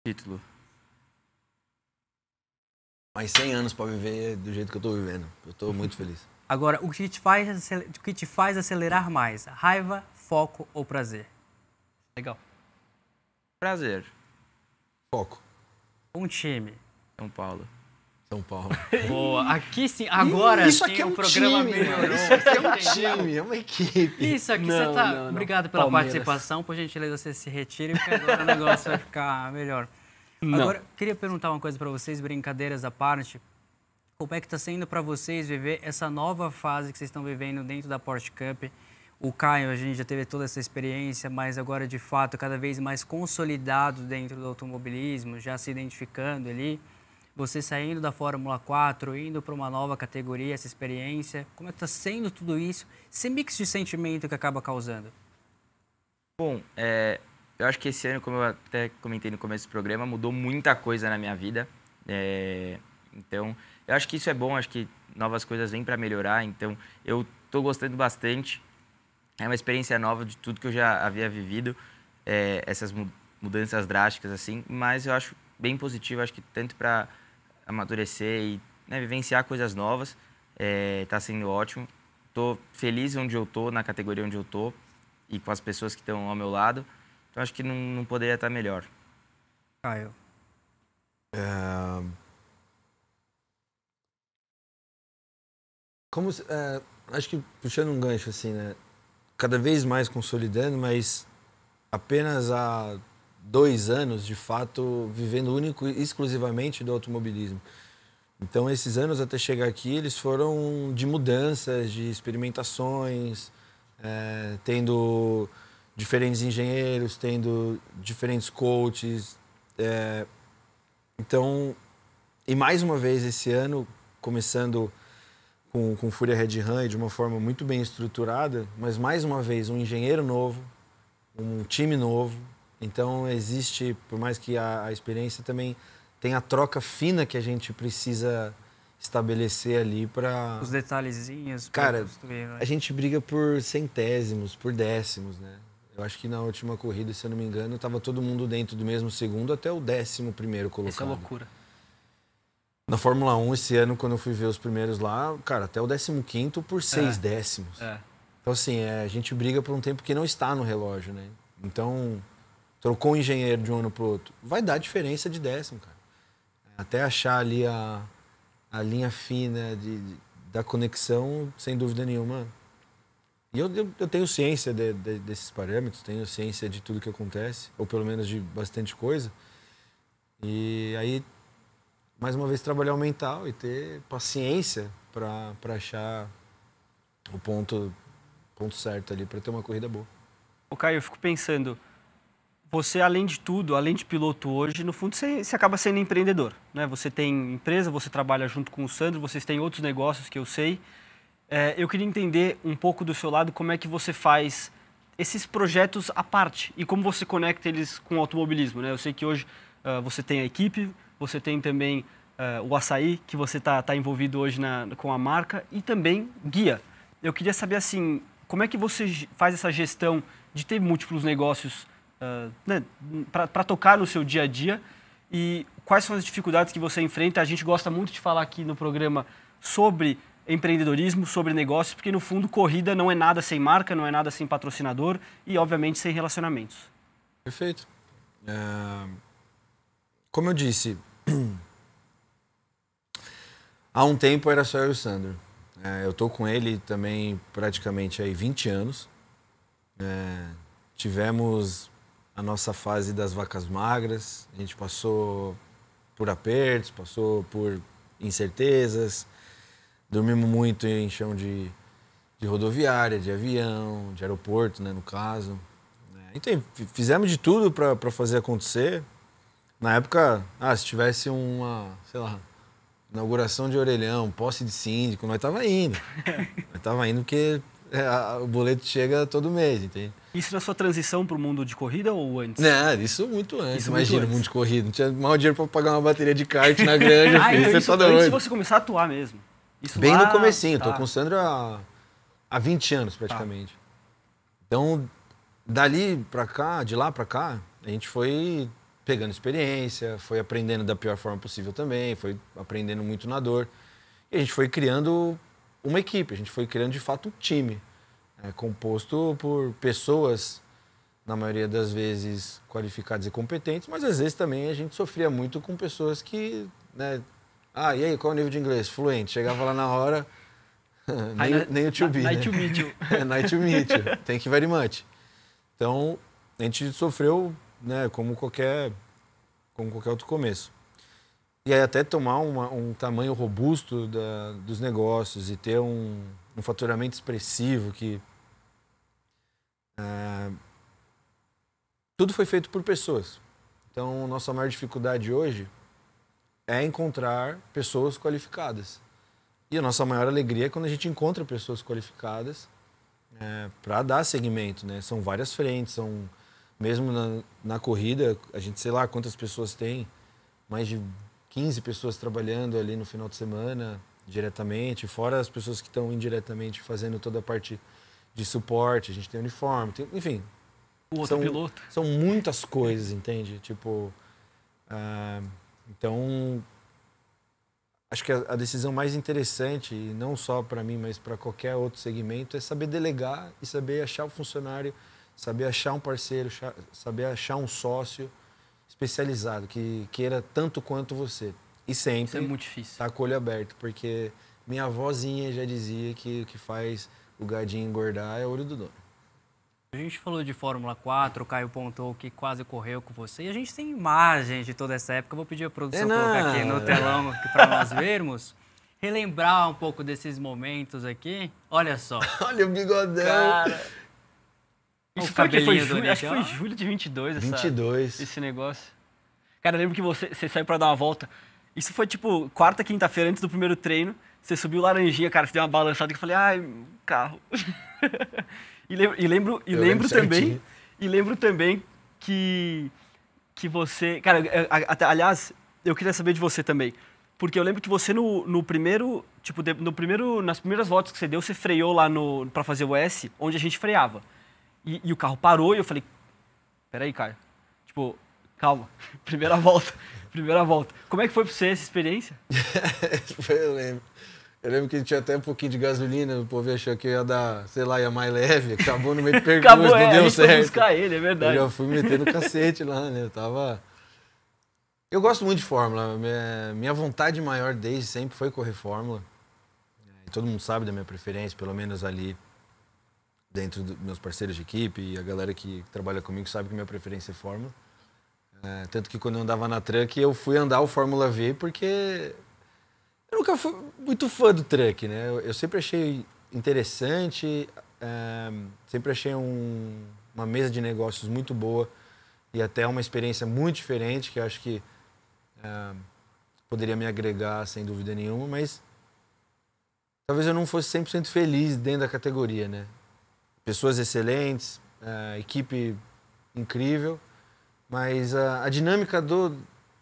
Título. Mais 100 anos para viver do jeito que eu tô vivendo. Eu tô muito feliz. Agora, o que te faz acelerar mais? Raiva, foco ou prazer? Legal. Prazer. Foco. Um time. São Paulo. São Paulo. Boa. Aqui sim, agora Isso sim aqui é um programa time, melhorou. Isso aqui é um time, é uma equipe. Isso aqui Não, você tá... não. Obrigado pela Palmeiras. participação. Por gentileza, você se retire, porque agora o negócio vai ficar melhor. Não. Agora, queria perguntar uma coisa para vocês, brincadeiras à parte. Como é que está sendo para vocês viver essa nova fase que vocês estão vivendo dentro da Porsche Cup? O Caio, a gente já teve toda essa experiência, mas agora, de fato, cada vez mais consolidado dentro do automobilismo, já se identificando ali. Você saindo da Fórmula 4, indo para uma nova categoria, essa experiência. Como é que está sendo tudo isso? Esse mix de sentimento que acaba causando? Bom, eu acho que esse ano, como eu até comentei no começo do programa, mudou muita coisa na minha vida. Então, eu acho que isso é bom, acho que novas coisas vêm para melhorar. Então, eu estou gostando bastante. É uma experiência nova de tudo que eu já havia vivido, essas mudanças drásticas, assim. Mas eu acho bem positivo, acho que tanto para amadurecer e vivenciar coisas novas, está sendo ótimo. Estou feliz onde eu estou, na categoria onde eu estou e com as pessoas que estão ao meu lado. Então, acho que não poderia estar melhor. Caio. Acho que puxando um gancho assim, né? Cada vez mais consolidando, mas apenas há 2 anos, de fato, vivendo único e exclusivamente do automobilismo. Então, esses anos até chegar aqui, eles foram de mudanças, de experimentações, tendo diferentes engenheiros, tendo diferentes coaches. Então, e mais uma vez esse ano, começando com Fúria Red Ram de uma forma muito bem estruturada, mas mais uma vez um engenheiro novo, um time novo. Então existe, por mais que a experiência também tem a troca fina que a gente precisa estabelecer ali para... Os detalhezinhos. Cara, construir, né? a gente briga por centésimos, por décimos, né? Eu acho que na última corrida, se eu não me engano, estava todo mundo dentro do mesmo segundo até o 11º colocado. Isso é loucura. Na Fórmula 1, esse ano, quando eu fui ver os primeiros lá, cara, até o 15º por 6 décimos. Então, assim, a gente briga por um tempo que não está no relógio, né? Então, trocou um engenheiro de um ano para o outro, vai dar diferença de décimo, cara. Até achar ali a linha fina da conexão, sem dúvida nenhuma. E eu tenho ciência desses parâmetros, tenho ciência de tudo que acontece, ou pelo menos de bastante coisa. E aí, mais uma vez, trabalhar o mental e ter paciência para achar o ponto certo ali, para ter uma corrida boa. Ô Caio, eu fico pensando, você, além de tudo, além de piloto hoje, no fundo você acaba sendo empreendedor, né? Você tem empresa, você trabalha junto com o Sandro, vocês têm outros negócios que eu sei. Eu queria entender um pouco do seu lado como é que você faz esses projetos à parte e como você conecta eles com o automobilismo, né? Eu sei que hoje você tem a equipe, você tem também o Açaí, que você está envolvido hoje com a marca, e também guia. Eu queria saber, assim, como é que você faz essa gestão de ter múltiplos negócios né, para tocar no seu dia a dia e quais são as dificuldades que você enfrenta. A gente gosta muito de falar aqui no programa sobre empreendedorismo, sobre negócios, porque no fundo corrida não é nada sem marca, não é nada sem patrocinador e obviamente sem relacionamentos. Perfeito. Como eu disse, há um tempo era só eu e o Sandro. Eu tô com ele também praticamente aí 20 anos. Tivemos a nossa fase das vacas magras, a gente passou por apertos, passou por incertezas, dormimos muito em chão de rodoviária, de avião, de aeroporto, né, no caso. Então, fizemos de tudo para fazer acontecer. Na época, se tivesse uma, sei lá, inauguração de orelhão, posse de síndico, nós tava indo. Nós tava indo porque o boleto chega todo mês, entende? Isso na sua transição para o mundo de corrida ou antes? Não, isso muito antes. Isso Imagina, muito o mundo antes. de corrida. Não tinha mal dinheiro pra pagar uma bateria de kart na grande. Ah, filho. então Você isso tá antes de doido. você começar a atuar mesmo. Isso Bem lá, no comecinho, tá. tô com o Sandro há 20 anos praticamente. Então, dali pra cá, de lá pra cá, a gente foi pegando experiência, foi aprendendo da pior forma possível também, foi aprendendo muito na dor. E a gente foi criando uma equipe, a gente foi criando de fato um time, composto por pessoas, na maioria das vezes, qualificadas e competentes, mas às vezes também a gente sofria muito com pessoas que, né, e aí, qual é o nível de inglês? Fluente. Chegava lá na hora, nem o to be, Night né? to meet you. Night to meet you. Thank you very much. Então, a gente sofreu, né, como qualquer outro começo. E aí até tomar um tamanho robusto dos negócios e ter um faturamento expressivo que... tudo foi feito por pessoas. Então, nossa maior dificuldade hoje é encontrar pessoas qualificadas. E a nossa maior alegria é quando a gente encontra pessoas qualificadas para dar seguimento, né? São várias frentes, mesmo na corrida, a gente sei lá quantas pessoas tem, mais de 15 pessoas trabalhando ali no final de semana, diretamente, fora as pessoas que estão indiretamente fazendo toda a parte de suporte, a gente tem uniforme, enfim. O outro piloto. São muitas coisas, entende? Tipo, então, acho que a decisão mais interessante, e não só para mim, mas para qualquer outro segmento, é saber delegar e saber achar o funcionário, saber achar um parceiro, saber achar um sócio especializado, que queira tanto quanto você. E sempre Isso é muito difícil. tá com o olho aberto, porque minha avózinha já dizia que o que faz o gadinho engordar é o olho do dono. A gente falou de Fórmula 4, o Caio pontou que quase correu com você. E a gente tem imagens de toda essa época. Eu vou pedir a produção colocar aqui no telão para nós vermos. Relembrar um pouco desses momentos aqui. Olha só. Olha o bigodão. Cara, isso O foi, cabelinho do acho que foi Nick, ó. julho de 22, 22. esse negócio. Cara, eu lembro que você saiu pra dar uma volta. Isso foi tipo quarta, quinta-feira antes do primeiro treino. Você subiu Laranjinha, cara, você deu uma balançada que eu falei, carro. E lembro também que você... Cara, aliás, eu queria saber de você também. Porque eu lembro que você no primeiro... Tipo, nas primeiras voltas que você deu, você freou lá pra fazer o S, onde a gente freava. E o carro parou e eu falei, peraí, Caio. Tipo, calma. Primeira volta. Como é que foi pra você essa experiência? Eu lembro. Eu lembro que tinha até um pouquinho de gasolina, o povo achou que ia dar, sei lá, ia mais leve, acabou no meio do percurso, não a deu gente foi certo. buscar ele, é verdade. Eu já fui me meter no cacete lá, né? Eu gosto muito de Fórmula. Minha vontade maior desde sempre foi correr Fórmula. Todo mundo sabe da minha preferência, pelo menos ali dentro dos meus parceiros de equipe e a galera que trabalha comigo sabe que minha preferência é Fórmula. Tanto que quando eu andava na Truck, eu fui andar o Fórmula V porque eu nunca fui muito fã do Truck, né? Eu sempre achei interessante, sempre achei uma mesa de negócios muito boa e até uma experiência muito diferente que eu acho que poderia me agregar sem dúvida nenhuma, mas talvez eu não fosse 100% feliz dentro da categoria, né? Pessoas excelentes, equipe incrível, mas a dinâmica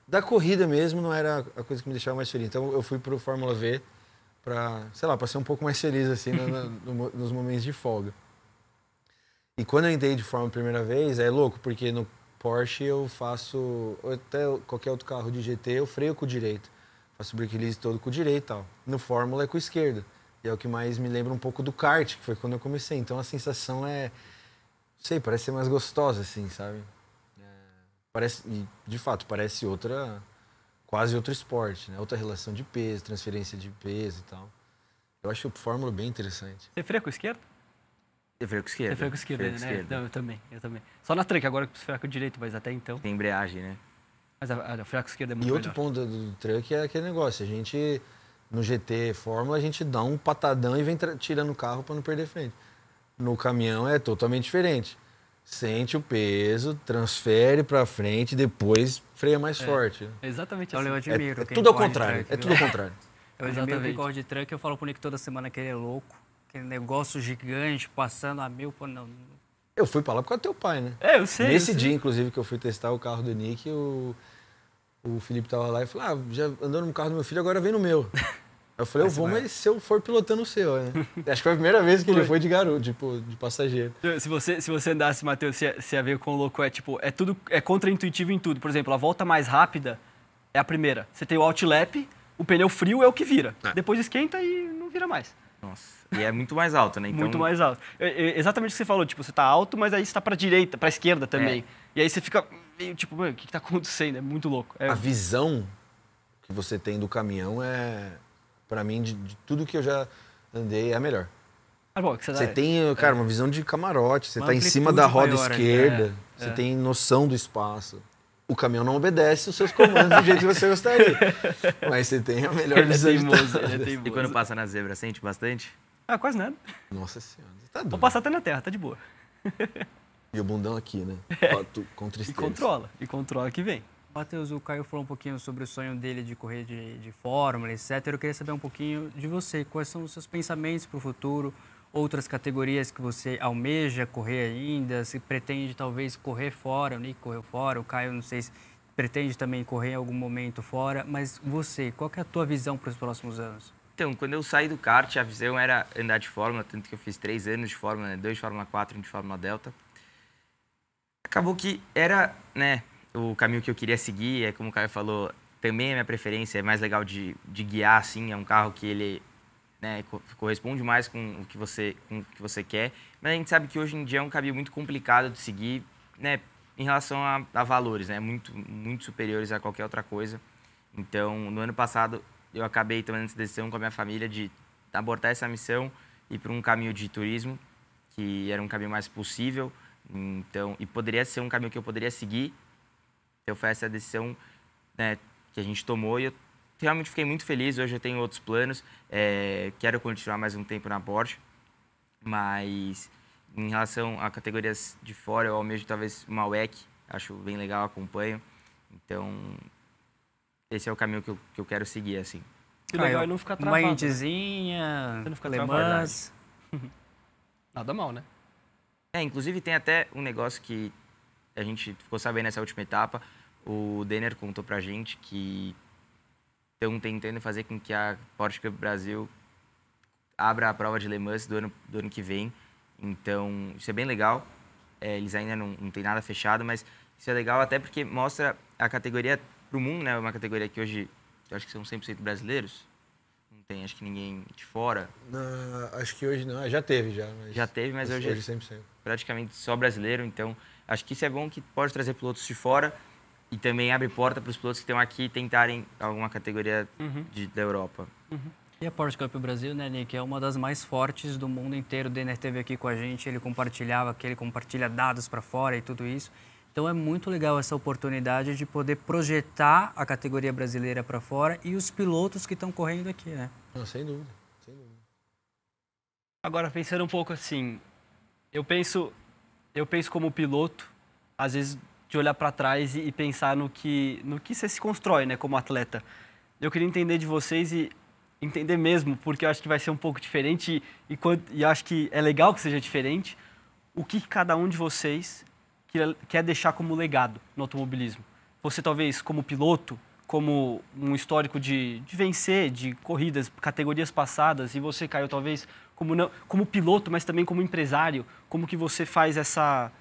da corrida mesmo não era a coisa que me deixava mais feliz. Então eu fui para o Fórmula V para, sei lá, para ser um pouco mais feliz assim nos momentos de folga. E quando eu entrei de Fórmula a primeira vez, é louco, porque no Porsche eu faço, ou até qualquer outro carro de GT, eu freio com o direito. Faço o brake release todo com o direito e tal. No Fórmula é com o esquerdo. E é o que mais me lembra um pouco do kart, que foi quando eu comecei. Então a sensação não sei, parece ser mais gostosa, assim, sabe? E, de fato, parece quase outro esporte, né? Outra relação de peso, transferência de peso e tal. Eu acho o Fórmula bem interessante. Você freia com o esquerdo? Eu freio com esquerda. Você freia com o esquerdo, né? Não, eu também. Só na Truck, agora que você freia com o direito, mas até então... Tem embreagem, né? Mas a freia com o esquerdo é muito E melhor. outro ponto do Truck é aquele negócio. A gente, no GT Fórmula, a gente dá um patadão e vem tirando o carro para não perder frente. No caminhão é totalmente diferente. Sente o peso, transfere pra frente, depois freia mais forte. Exatamente Olha, eu assim. admiro. É quem tudo ao corre de contrário. truck, É viu? tudo ao contrário. Eu admiro quem Exatamente. corre de truck. Eu falo pro Nick toda semana que ele é louco. Aquele negócio gigante, passando a 1000. Pô, não. Eu fui pra lá por causa do teu pai, né? Eu sei. Nesse eu sei. dia, inclusive, que eu fui testar o carro do Nick, o Felipe tava lá e falou, já andou no carro do meu filho, agora vem no meu. Eu falei, eu vou, mas se eu for pilotando o seu, né? Acho que foi a primeira vez que ele foi de garoto, tipo, de passageiro. Se você andasse, Matheus, você ia ver quão louco é. Tipo, é contraintuitivo em tudo. Por exemplo, a volta mais rápida é a primeira. Você tem o outlap, o pneu frio é o que vira. Depois esquenta e não vira mais. Nossa. E é muito mais alto, né? Então, Muito mais alto. Exatamente o que você falou. Tipo, você tá alto, mas aí você tá pra direita, pra esquerda também. E aí você fica meio tipo, mano, o que tá acontecendo? É muito louco. A visão que você tem do caminhão é, pra mim, de tudo que eu já andei, é a melhor. Ah, bom, que Você tem, cara, uma visão de camarote, você Uma tá em cima da roda amplitude maior, esquerda, você tem noção do espaço. O caminhão não obedece os seus comandos do jeito que você gostaria. Mas você tem a melhor Ele é visão teimoso, de todas. ele é teimoso. E quando passa na zebra, sente bastante? Ah, quase nada. Nossa senhora, você tá Vou doido. passar até na terra, tá de boa. E o bundão aqui, né? Com E tristeza. controla que vem. Matheus, o Caio falou um pouquinho sobre o sonho dele de correr de Fórmula, etc. Eu queria saber um pouquinho de você. Quais são os seus pensamentos para o futuro? Outras categorias que você almeja correr ainda? Se pretende talvez correr fora? O Nick correu fora, o Caio não sei se pretende também correr em algum momento fora. Mas você, qual que é a tua visão para os próximos anos? Então, quando eu saí do kart, a visão era andar de Fórmula, tanto que eu fiz 3 anos de Fórmula, né? 2 de Fórmula 4 e 1 de Fórmula Delta. Acabou que era, né, o caminho que eu queria seguir, é como o Caio falou, também é minha preferência, é mais legal de guiar, assim, é um carro que ele, né, corresponde mais com o que você quer, mas a gente sabe que hoje em dia é um caminho muito complicado de seguir, né, em relação a valores, né, muito superiores a qualquer outra coisa. Então, no ano passado, eu acabei tomando essa decisão com a minha família de abortar essa missão e ir para um caminho de turismo, que era um caminho mais possível, então, e poderia ser um caminho que eu poderia seguir. Então, foi essa decisão, né, que a gente tomou e eu realmente fiquei muito feliz. Hoje eu tenho outros planos, quero continuar mais um tempo na Porsche, mas em relação a categorias de fora, eu almejo talvez uma WEC, acho bem legal, acompanho. Então, esse é o caminho que eu quero seguir, assim. Que legal é não ficar travado. Uma né? Indizinha, Você não fica Le travado. Mans. Nada mal, né? Inclusive tem até um negócio que a gente ficou sabendo nessa última etapa. O Denner contou pra gente que estão tentando fazer com que a Porsche Cup Brasil abra a prova de Le Mans do ano que vem. Então, isso é bem legal. Eles ainda não tem nada fechado, mas isso é legal até porque mostra a categoria pro mundo, né? Uma categoria que hoje, eu acho que são 100% brasileiros. Não tem, acho que ninguém de fora. Não, acho que hoje não. Já teve, já. Já teve, mas hoje é 100%. praticamente só brasileiro. Então, acho que isso é bom que pode trazer pilotos de fora e também abre porta para os pilotos que estão aqui tentarem alguma categoria da Europa. E a Porsche Cup Brasil, né, Nick, é uma das mais fortes do mundo inteiro. O Denner esteve aqui com a gente, ele compartilha dados para fora e tudo isso. Então é muito legal essa oportunidade de poder projetar a categoria brasileira para fora e os pilotos que estão correndo aqui, né? Não, sem dúvida, sem dúvida. Agora, pensando um pouco assim, eu penso como piloto, às vezes, de olhar para trás e pensar no que você se constrói, né, como atleta. Eu queria entender de vocês e entender mesmo, porque eu acho que vai ser um pouco diferente e acho que é legal que seja diferente, o que cada um de vocês quer deixar como legado no automobilismo. Você, talvez, como piloto, como um histórico de vencer, de corridas, categorias passadas, e você, Caio, talvez como piloto, mas também como empresário, como que você faz essa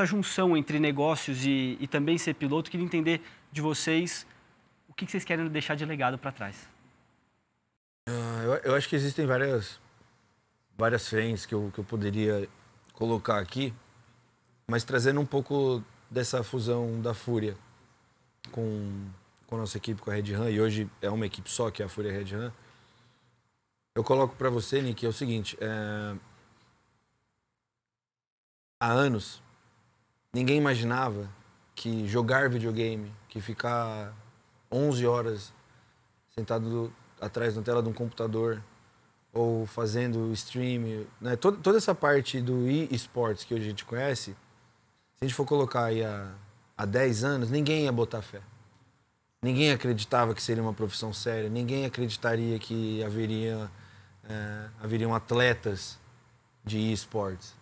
junção entre negócios e também ser piloto? Queria entender de vocês o que vocês querem deixar de legado para trás. Eu acho que existem várias frentes que eu poderia colocar aqui, mas trazendo um pouco dessa fusão da Fúria com a nossa equipe, com a Red Ram, e hoje é uma equipe só, que é a Fúria Red Ram. Eu coloco para você, Nick, é o seguinte, há anos, ninguém imaginava que jogar videogame, que ficar 11 horas sentado atrás na tela de um computador ou fazendo stream, né? Toda essa parte do e-sports que hoje a gente conhece, Se a gente for colocar aí há 10 anos, ninguém ia botar fé. Ninguém acreditava que seria uma profissão séria, ninguém acreditaria que haveriam atletas de esportes.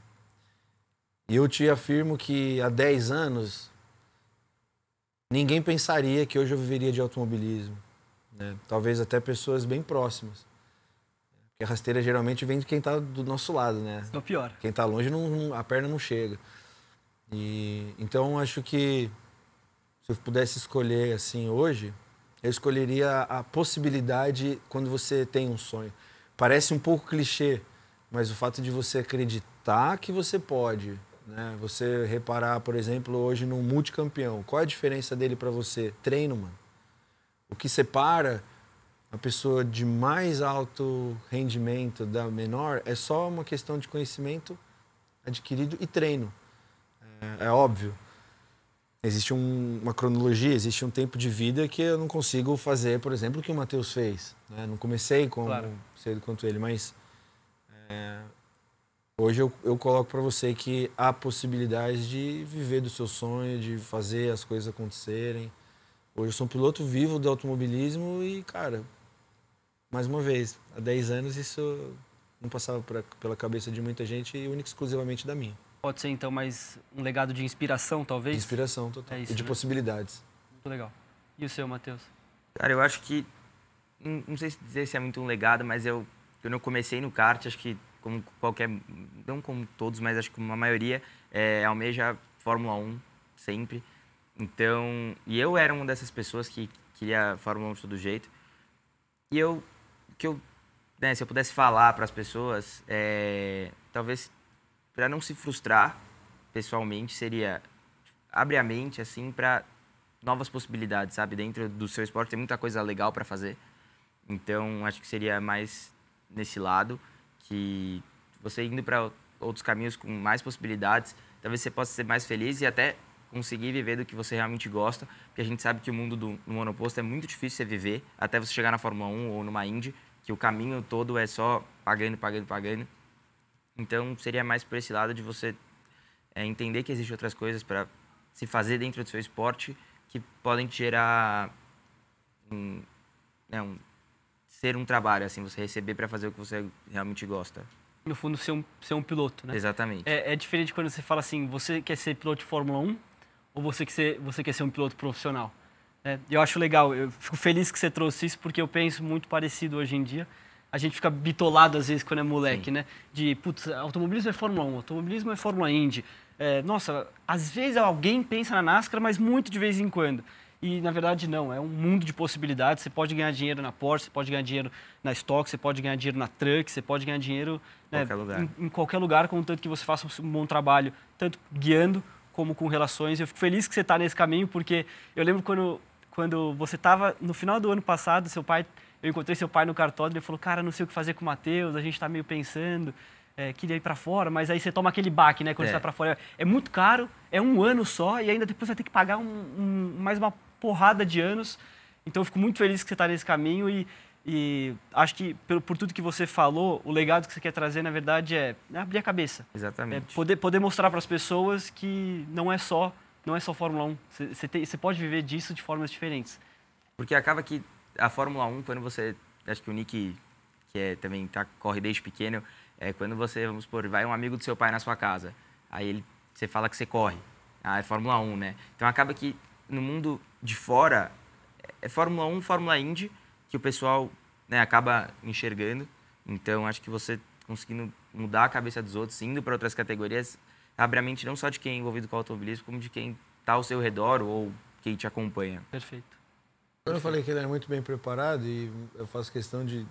E eu te afirmo que há 10 anos, ninguém pensaria que hoje eu viveria de automobilismo, né? Talvez até pessoas bem próximas. Porque a rasteira geralmente vem de quem está do nosso lado, né? É o pior. Quem está longe, a perna não chega. Então, acho que se eu pudesse escolher assim hoje, eu escolheria a possibilidade quando você tem um sonho. Parece um pouco clichê, mas o fato de você acreditar que você pode, né? Você reparar, por exemplo, hoje num multicampeão. Qual é a diferença dele para você? Treino, mano. O que separa a pessoa de mais alto rendimento da menor é só uma questão de conhecimento adquirido e treino. É óbvio. Existe uma cronologia, existe um tempo de vida que eu não consigo fazer, por exemplo, o que o Matheus fez, né? Não comecei cedo quanto ele, mas hoje eu coloco para você que há possibilidades de viver do seu sonho, de fazer as coisas acontecerem. Hoje eu sou um piloto vivo do automobilismo e, cara, mais uma vez, há 10 anos isso não passava pela cabeça de muita gente e única e exclusivamente da minha. Pode ser, então, mais um legado de inspiração, talvez? Inspiração total. É isso, e de possibilidades. Muito legal. E o seu, Matheus? Cara, eu acho que... Não sei dizer se é muito um legado, mas quando eu comecei no kart, acho que como qualquer... Não como todos, mas acho que uma maioria almeja Fórmula 1 sempre. Então... E eu era uma dessas pessoas que queria Fórmula 1 de todo jeito. E né, se eu pudesse falar para as pessoas, talvez... Para não se frustrar, pessoalmente, seria abrir a mente assim para novas possibilidades, sabe? Dentro do seu esporte tem muita coisa legal para fazer. Então, acho que seria mais nesse lado, que você indo para outros caminhos com mais possibilidades, talvez você possa ser mais feliz e até conseguir viver do que você realmente gosta, porque a gente sabe que o mundo do monoposto é muito difícil você viver, até você chegar na Fórmula 1 ou numa Indy, que o caminho todo é só pagando. Então, seria mais por esse lado de você entender que existem outras coisas para se fazer dentro do seu esporte que podem te gerar ser um trabalho, assim, você receber para fazer o que você realmente gosta. No fundo, ser um piloto, né? Exatamente. É diferente quando você fala assim, você quer ser piloto de Fórmula 1 ou você quer ser um piloto profissional? Eu acho legal, eu fico feliz que você trouxe isso, porque eu penso muito parecido hoje em dia. A gente fica bitolado às vezes quando é moleque, né? De, putz, automobilismo é Fórmula 1, automobilismo é Fórmula Indy. Nossa, às vezes alguém pensa na NASCAR, mas muito de vez em quando. E, na verdade, não. É um mundo de possibilidades. Você pode ganhar dinheiro na Porsche, você pode ganhar dinheiro na Stock, você pode ganhar dinheiro na Truck, você pode ganhar dinheiro em qualquer lugar, contanto que você faça um bom trabalho, tanto guiando como com relações. Eu fico feliz que você está nesse caminho, porque eu lembro quando você estava, no final do ano passado, eu encontrei seu pai no cartódromo e ele falou, cara, não sei o que fazer com o Matheus, a gente está meio pensando, queria ir para fora, mas aí você toma aquele baque, né, quando você está para fora. É muito caro, é um ano só e ainda depois vai ter que pagar mais uma porrada de anos. Então eu fico muito feliz que você está nesse caminho e acho que por tudo que você falou, o legado que você quer trazer, na verdade, é abrir a cabeça. Exatamente. Poder mostrar para as pessoas que não é só Fórmula 1. Você pode viver disso de formas diferentes. Porque acaba que a Fórmula 1, quando você... Acho que o Nick, que também corre desde pequeno, quando você, vamos supor, vai um amigo do seu pai na sua casa, aí você fala que você corre. É Fórmula 1, né? Então acaba que no mundo de fora, é Fórmula 1, Fórmula Indy, que o pessoal, né, acaba enxergando. Então acho que você conseguindo mudar a cabeça dos outros, indo para outras categorias, abre a mente não só de quem é envolvido com o automobilismo, como de quem está ao seu redor ou quem te acompanha. Perfeito. Quando eu falei que ele era muito bem preparado, e eu faço questão de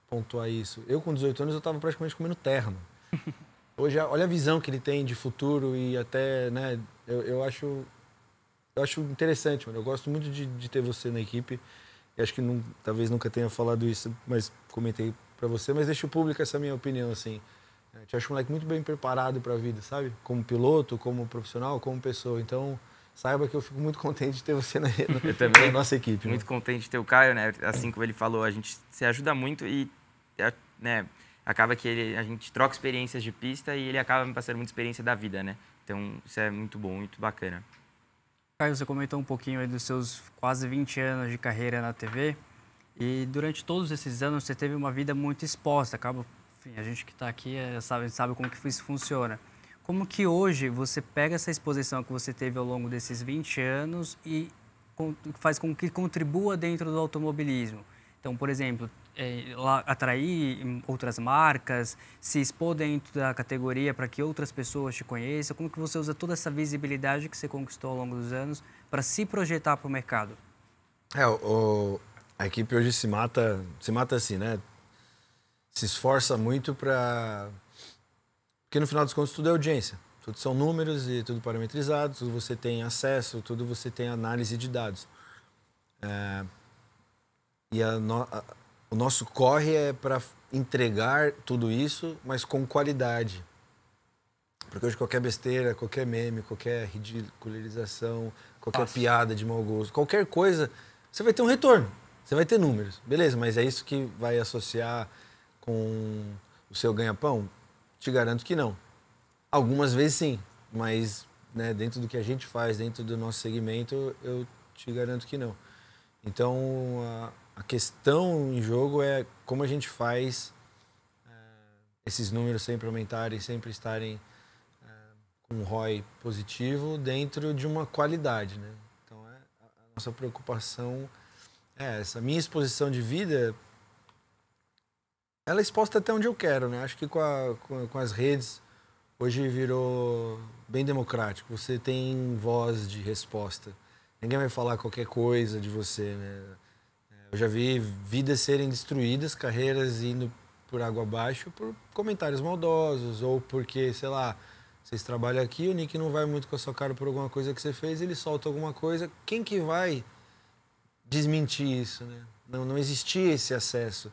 pontuar isso. Eu, com 18 anos, eu estava praticamente comendo terra, mano. Hoje, olha a visão que ele tem de futuro e até, né, eu acho interessante, mano. Eu gosto muito de ter você na equipe. Eu acho que talvez nunca tenha falado isso, mas comentei para você, mas deixo público essa minha opinião, assim. Eu te acho um moleque muito bem preparado para a vida, sabe? Como piloto, como profissional, como pessoa. Então, saiba que eu fico muito contente de ter você na nossa equipe. Muito contente de ter o Caio, né? Assim como ele falou, a gente se ajuda muito e, né, acaba que a gente troca experiências de pista e ele acaba me passando muita experiência da vida, né? Então, isso é muito bom, muito bacana. Caio, você comentou um pouquinho aí dos seus quase 20 anos de carreira na TV e durante todos esses anos você teve uma vida muito exposta. Acaba, enfim, a gente que está aqui sabe como que isso funciona. Como que hoje você pega essa exposição que você teve ao longo desses 20 anos e faz com que contribua dentro do automobilismo? Então, por exemplo, atrair outras marcas, se expor dentro da categoria para que outras pessoas te conheçam? Como que você usa toda essa visibilidade que você conquistou ao longo dos anos para se projetar para o mercado? A equipe hoje se mata assim, né? Se esforça muito para... Porque no final dos contos tudo é audiência. Tudo são números e tudo parametrizado, tudo você tem acesso, tudo você tem análise de dados. E o nosso corre é para entregar tudo isso, mas com qualidade. Porque hoje qualquer besteira, qualquer meme, qualquer ridicularização, qualquer piada de mau gosto, qualquer coisa, você vai ter um retorno, você vai ter números. Beleza, mas é isso que vai associar com o seu ganha-pão? Te garanto que não. Algumas vezes sim, mas né, dentro do que a gente faz, dentro do nosso segmento, eu te garanto que não. Então, a questão em jogo é como a gente faz esses números sempre aumentarem, sempre estarem com um ROI positivo dentro de uma qualidade, né? Então, a nossa preocupação é essa. Minha exposição de vida, ela é exposta até onde eu quero, né? Acho que com as redes, hoje virou bem democrático. Você tem voz de resposta. Ninguém vai falar qualquer coisa de você, né? Eu já vi vidas serem destruídas, carreiras indo por água abaixo por comentários maldosos ou porque, sei lá, vocês trabalham aqui, o Nick não vai muito com a sua cara por alguma coisa que você fez, ele solta alguma coisa. Quem que vai desmentir isso, né? Não existia esse acesso.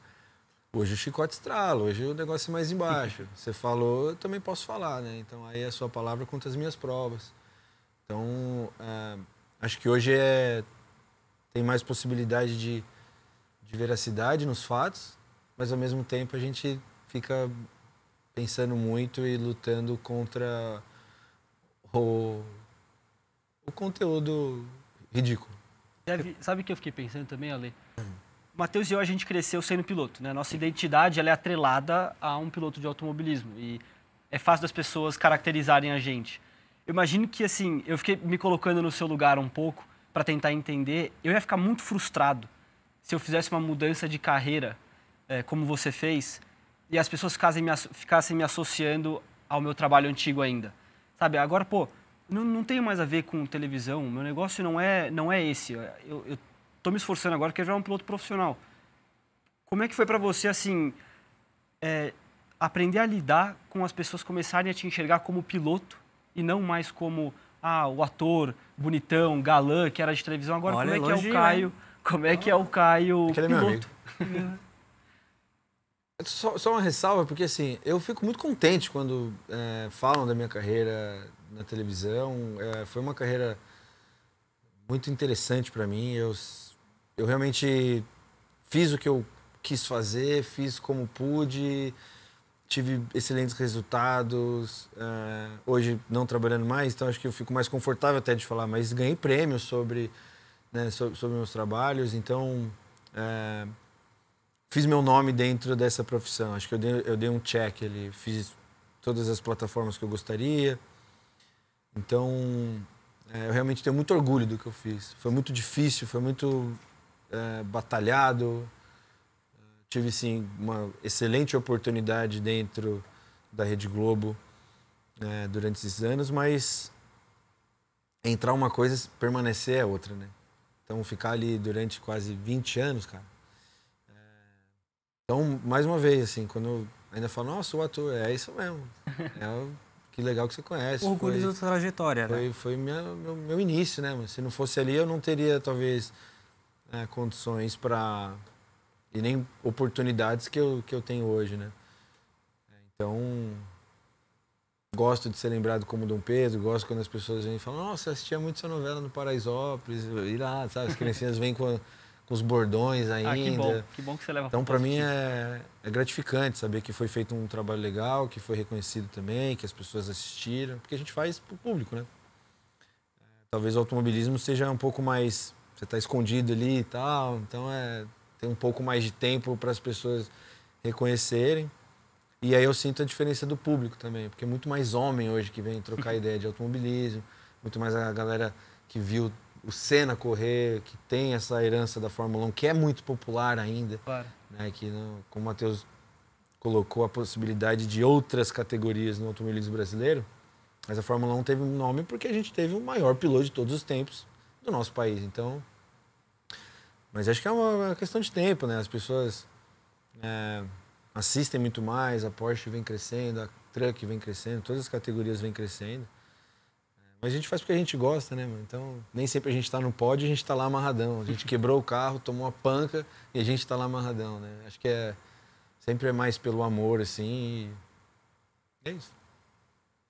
Hoje o chicote estrala, hoje o negócio é mais embaixo. Você falou, eu também posso falar, né? Então aí a sua palavra contra as minhas provas. Então, acho que hoje tem mais possibilidade de veracidade nos fatos, mas ao mesmo tempo a gente fica pensando muito e lutando contra o conteúdo ridículo. Sabe o que eu fiquei pensando também, Ale? O Matheus e eu, a gente cresceu sendo piloto, né? Nossa identidade ela é atrelada a um piloto de automobilismo e é fácil das pessoas caracterizarem a gente. Eu imagino que, assim, eu fiquei me colocando no seu lugar um pouco para tentar entender. Eu ia ficar muito frustrado se eu fizesse uma mudança de carreira, como você fez, e as pessoas ficassem me associando ao meu trabalho antigo ainda. Sabe, agora, pô, não tem mais a ver com televisão, meu negócio não é esse. Eu tô me esforçando agora porque eu já era um piloto profissional. Como é que foi para você, assim, aprender a lidar com as pessoas começarem a te enxergar como piloto e não mais como o ator bonitão, galã, que era de televisão? Agora, olha, como é que é o Caio? Como é que é o Caio Aquele piloto? É meu amigo. Só uma ressalva, porque assim, eu fico muito contente quando falam da minha carreira na televisão. Foi uma carreira muito interessante para mim. Eu realmente fiz o que eu quis fazer, fiz como pude, tive excelentes resultados. Hoje não trabalhando mais, então acho que eu fico mais confortável até de falar, mas ganhei prêmios sobre meus trabalhos, então fiz meu nome dentro dessa profissão. Acho que eu dei um check ali, fiz todas as plataformas que eu gostaria. Então, eu realmente tenho muito orgulho do que eu fiz. Foi muito difícil, foi muito batalhado. Tive, sim, uma excelente oportunidade dentro da Rede Globo durante esses anos, mas entrar uma coisa, permanecer é outra, né? Então, ficar ali durante quase 20 anos, cara. Então, mais uma vez, assim, quando eu ainda falo, nossa, o ator, é isso mesmo. Que legal que você conhece. Orgulho da sua trajetória, né? Foi meu início, né? Mas se não fosse ali, eu não teria, talvez, condições para... E nem oportunidades que eu tenho hoje, né? Então, gosto de ser lembrado como Dom Pedro, gosto quando as pessoas vêm e falam, nossa, eu assistia muito essa novela no Paraisópolis, irado, sabe? As criancinhas vêm com com os bordões ainda. Que bom que você leva. Então, para mim, é gratificante saber que foi feito um trabalho legal, que foi reconhecido também, que as pessoas assistiram, porque a gente faz para o público, né? Talvez o automobilismo seja um pouco mais... Você está escondido ali e tal, então tem um pouco mais de tempo para as pessoas reconhecerem. E aí eu sinto a diferença do público também, porque é muito mais homem hoje que vem trocar ideia de automobilismo, muito mais a galera que viu o Senna correr, que tem essa herança da Fórmula 1, que é muito popular ainda. Claro. Né, que, como o Matheus colocou, a possibilidade de outras categorias no automobilismo brasileiro, mas a Fórmula 1 teve um nome porque a gente teve o maior piloto de todos os tempos do nosso país. Então, mas acho que é uma questão de tempo, né? As pessoas assistem muito mais, a Porsche vem crescendo, a Truck vem crescendo, todas as categorias vêm crescendo. Mas a gente faz porque a gente gosta, né, mano? Então, nem sempre a gente está no pódio e a gente está lá amarradão. A gente quebrou o carro, tomou uma panca e a gente está lá amarradão, né? Acho que sempre é mais pelo amor, assim, e é isso.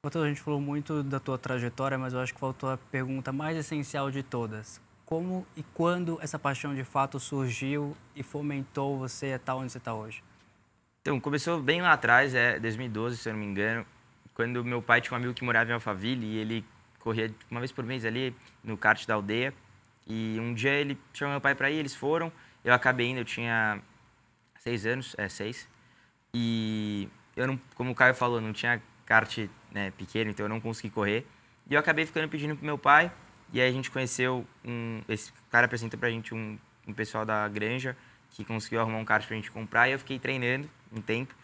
Matheus, a gente falou muito da tua trajetória, mas eu acho que faltou a pergunta mais essencial de todas. Como e quando essa paixão de fato surgiu e fomentou você a estar onde você está hoje? Então, começou bem lá atrás, 2012, se eu não me engano, quando meu pai tinha um amigo que morava em Alphaville e ele corria uma vez por mês ali no kart da aldeia. E um dia ele chamou meu pai para ir, eles foram. Eu acabei indo, eu tinha 6 anos, 6. E eu não, como o Caio falou, não tinha kart, né, pequeno, então eu não consegui correr. E eu acabei ficando pedindo pro meu pai. E aí a gente conheceu esse cara apresentou pra gente um pessoal da granja que conseguiu arrumar um kart pra gente comprar. E eu fiquei treinando um tempo.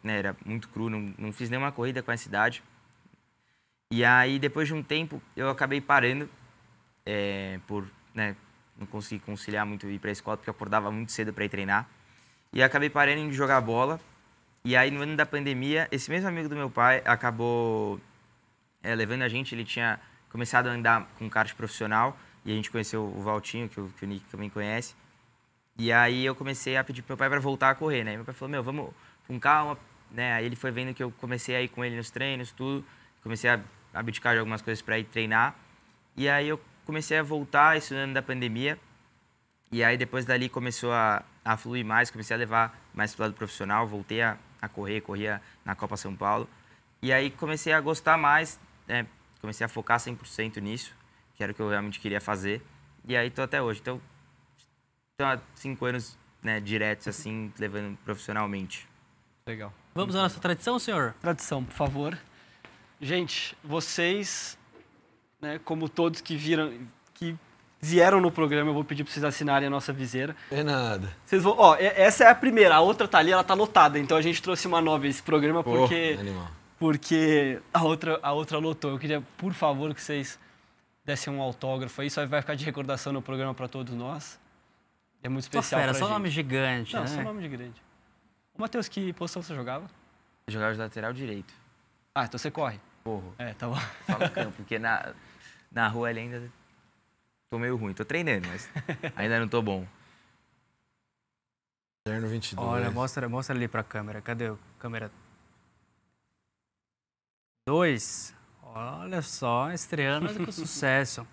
Né, era muito cru, não fiz nenhuma corrida com essa idade. E aí, depois de um tempo, eu acabei parando por não conseguir conciliar muito ir para a escola, porque eu acordava muito cedo para ir treinar. E acabei parando de jogar bola. E aí, no ano da pandemia, esse mesmo amigo do meu pai acabou levando a gente. Ele tinha começado a andar com kart profissional e a gente conheceu o Valtinho, que o Nick também conhece. E aí, eu comecei a pedir pro meu pai para voltar a correr, né? E meu pai falou, vamos com calma, né? Aí ele foi vendo que eu comecei a ir com ele nos treinos, tudo. Comecei a abdicar de algumas coisas para ir treinar. E aí eu comecei a voltar esse ano da pandemia. E aí depois dali começou a fluir mais, comecei a levar mais pro lado profissional, voltei a correr, corria na Copa São Paulo. E aí comecei a gostar mais, comecei a focar 100% nisso, que era o que eu realmente queria fazer. E aí tô até hoje. Então, há 5 anos, né, diretos assim, levando profissionalmente. Legal. Vamos à nossa tradição, senhor? Tradição, por favor. Gente, vocês, né, como todos que vieram no programa, eu vou pedir para vocês assinarem a nossa viseira. É nada. Vocês vão, essa é a primeira, a outra tá ali, ela tá lotada, então a gente trouxe uma nova esse programa porque a outra lotou. Eu queria, por favor, que vocês dessem um autógrafo aí, só vai ficar de recordação no programa para todos nós. É muito especial pra gente. Só nome gigante, Não, né? só nome gigante. Ô, Matheus, que posição você jogava? Eu jogava de lateral direito. Ah, então você corre. Corro. Tá bom. Só no campo, porque na rua ali ainda tô meio ruim. Tô treinando, mas ainda não tô bom. Terno 22. Olha, mostra ali pra câmera. Cadê a câmera? 2. Olha só, estreando com sucesso.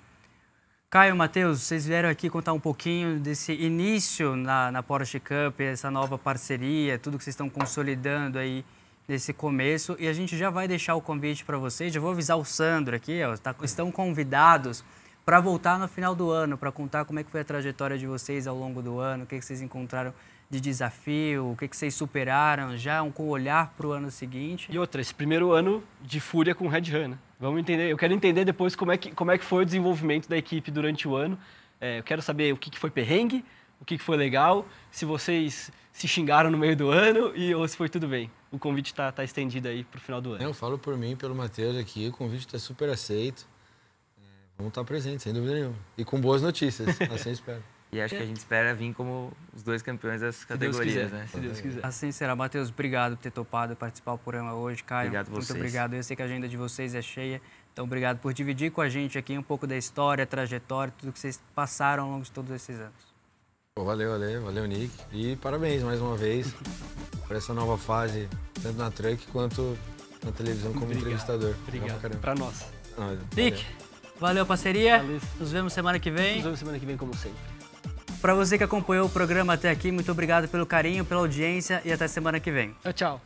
Caio, Matheus, vocês vieram aqui contar um pouquinho desse início na Porsche Cup, essa nova parceria, tudo que vocês estão consolidando aí nesse começo. E a gente já vai deixar o convite para vocês, já vou avisar o Sandro aqui, estão convidados para voltar no final do ano, para contar como é que foi a trajetória de vocês ao longo do ano, o que vocês encontraram de desafio, o que vocês superaram já, com o olhar para o ano seguinte. E outra, esse primeiro ano de fúria com o Red Run, né? Vamos entender, eu quero entender depois como é que foi o desenvolvimento da equipe durante o ano. Eu quero saber o que foi perrengue, o que foi legal, se vocês se xingaram no meio do ano ou se foi tudo bem. O convite está estendido aí para o final do ano. Eu falo por mim, pelo Matheus aqui, o convite está super aceito. Vamos estar presentes, sem dúvida nenhuma. E com boas notícias, assim espero. E acho que a gente espera vir como os 2 campeões das categorias, né? Se Deus quiser. Assim será. Matheus, obrigado por ter topado participar do programa hoje. Caio, obrigado muito vocês. obrigado. Eu sei que a agenda de vocês é cheia, então obrigado por dividir com a gente aqui um pouco da história, trajetória, tudo que vocês passaram ao longo de todos esses anos. Pô, valeu, Nick. E parabéns mais uma vez por essa nova fase, tanto na Truck quanto na televisão como entrevistador. Obrigado. Para nós. Nick, valeu a parceria. Valeu. Nos vemos semana que vem. Nos vemos semana que vem, como sempre. Para você que acompanhou o programa até aqui, muito obrigado pelo carinho, pela audiência e até semana que vem. Tchau, tchau.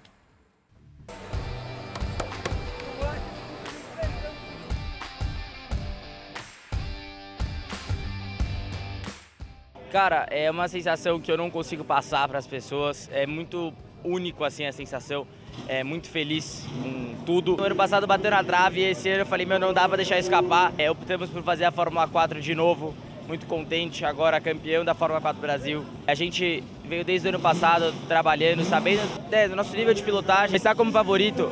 Cara, é uma sensação que eu não consigo passar para as pessoas. É muito único assim a sensação. É muito feliz com tudo. No ano passado bateu na trave e esse ano eu falei, meu, não dá pra deixar escapar. Optamos por fazer a Fórmula 4 de novo. Muito contente, agora campeão da Fórmula 4 Brasil. A gente veio desde o ano passado trabalhando, sabendo do nosso nível de pilotagem. Estar como favorito,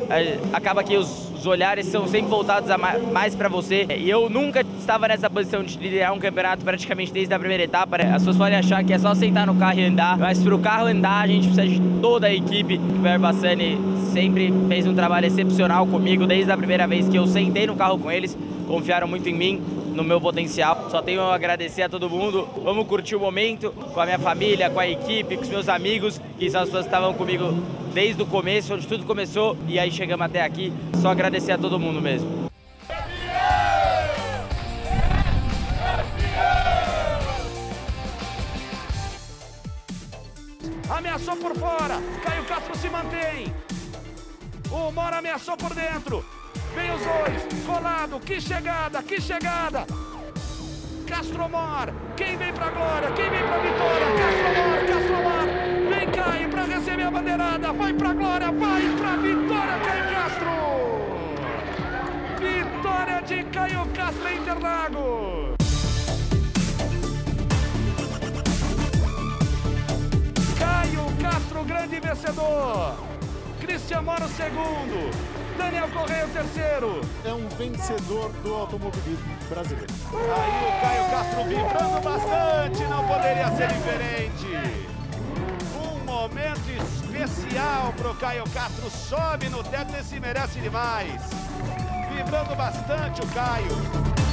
acaba que os olhares são sempre voltados mais para você. E eu nunca estava nessa posição de liderar um campeonato praticamente desde a primeira etapa. As pessoas podem achar que é só sentar no carro e andar, mas para o carro andar a gente precisa de toda a equipe. O Pierre Bassani sempre fez um trabalho excepcional comigo desde a primeira vez que eu sentei no carro com eles. Confiaram muito em mim, no meu potencial. Só tenho a agradecer a todo mundo. Vamos curtir o momento com a minha família, com a equipe, com os meus amigos, que são as pessoas que estavam comigo desde o começo, onde tudo começou, e aí chegamos até aqui. Só agradecer a todo mundo mesmo. Ameaçou por fora, Caio Castro se mantém. O Mora ameaçou por dentro. Vem os dois, colado, que chegada, que chegada! Castro Mor, quem vem pra glória, quem vem pra vitória? Castro Mor, vem Caio pra receber a bandeirada, vai pra glória, vai pra vitória, Caio Castro! Vitória de Caio Castro em Interlagos! Caio Castro, grande vencedor! Cristian Moro, segundo! Daniel Correia, o terceiro. É um vencedor do automobilismo brasileiro. Aí o Caio Castro vibrando bastante, não poderia ser diferente. Um momento especial pro Caio Castro, sobe no teto, esse merece demais. Vibrando bastante o Caio.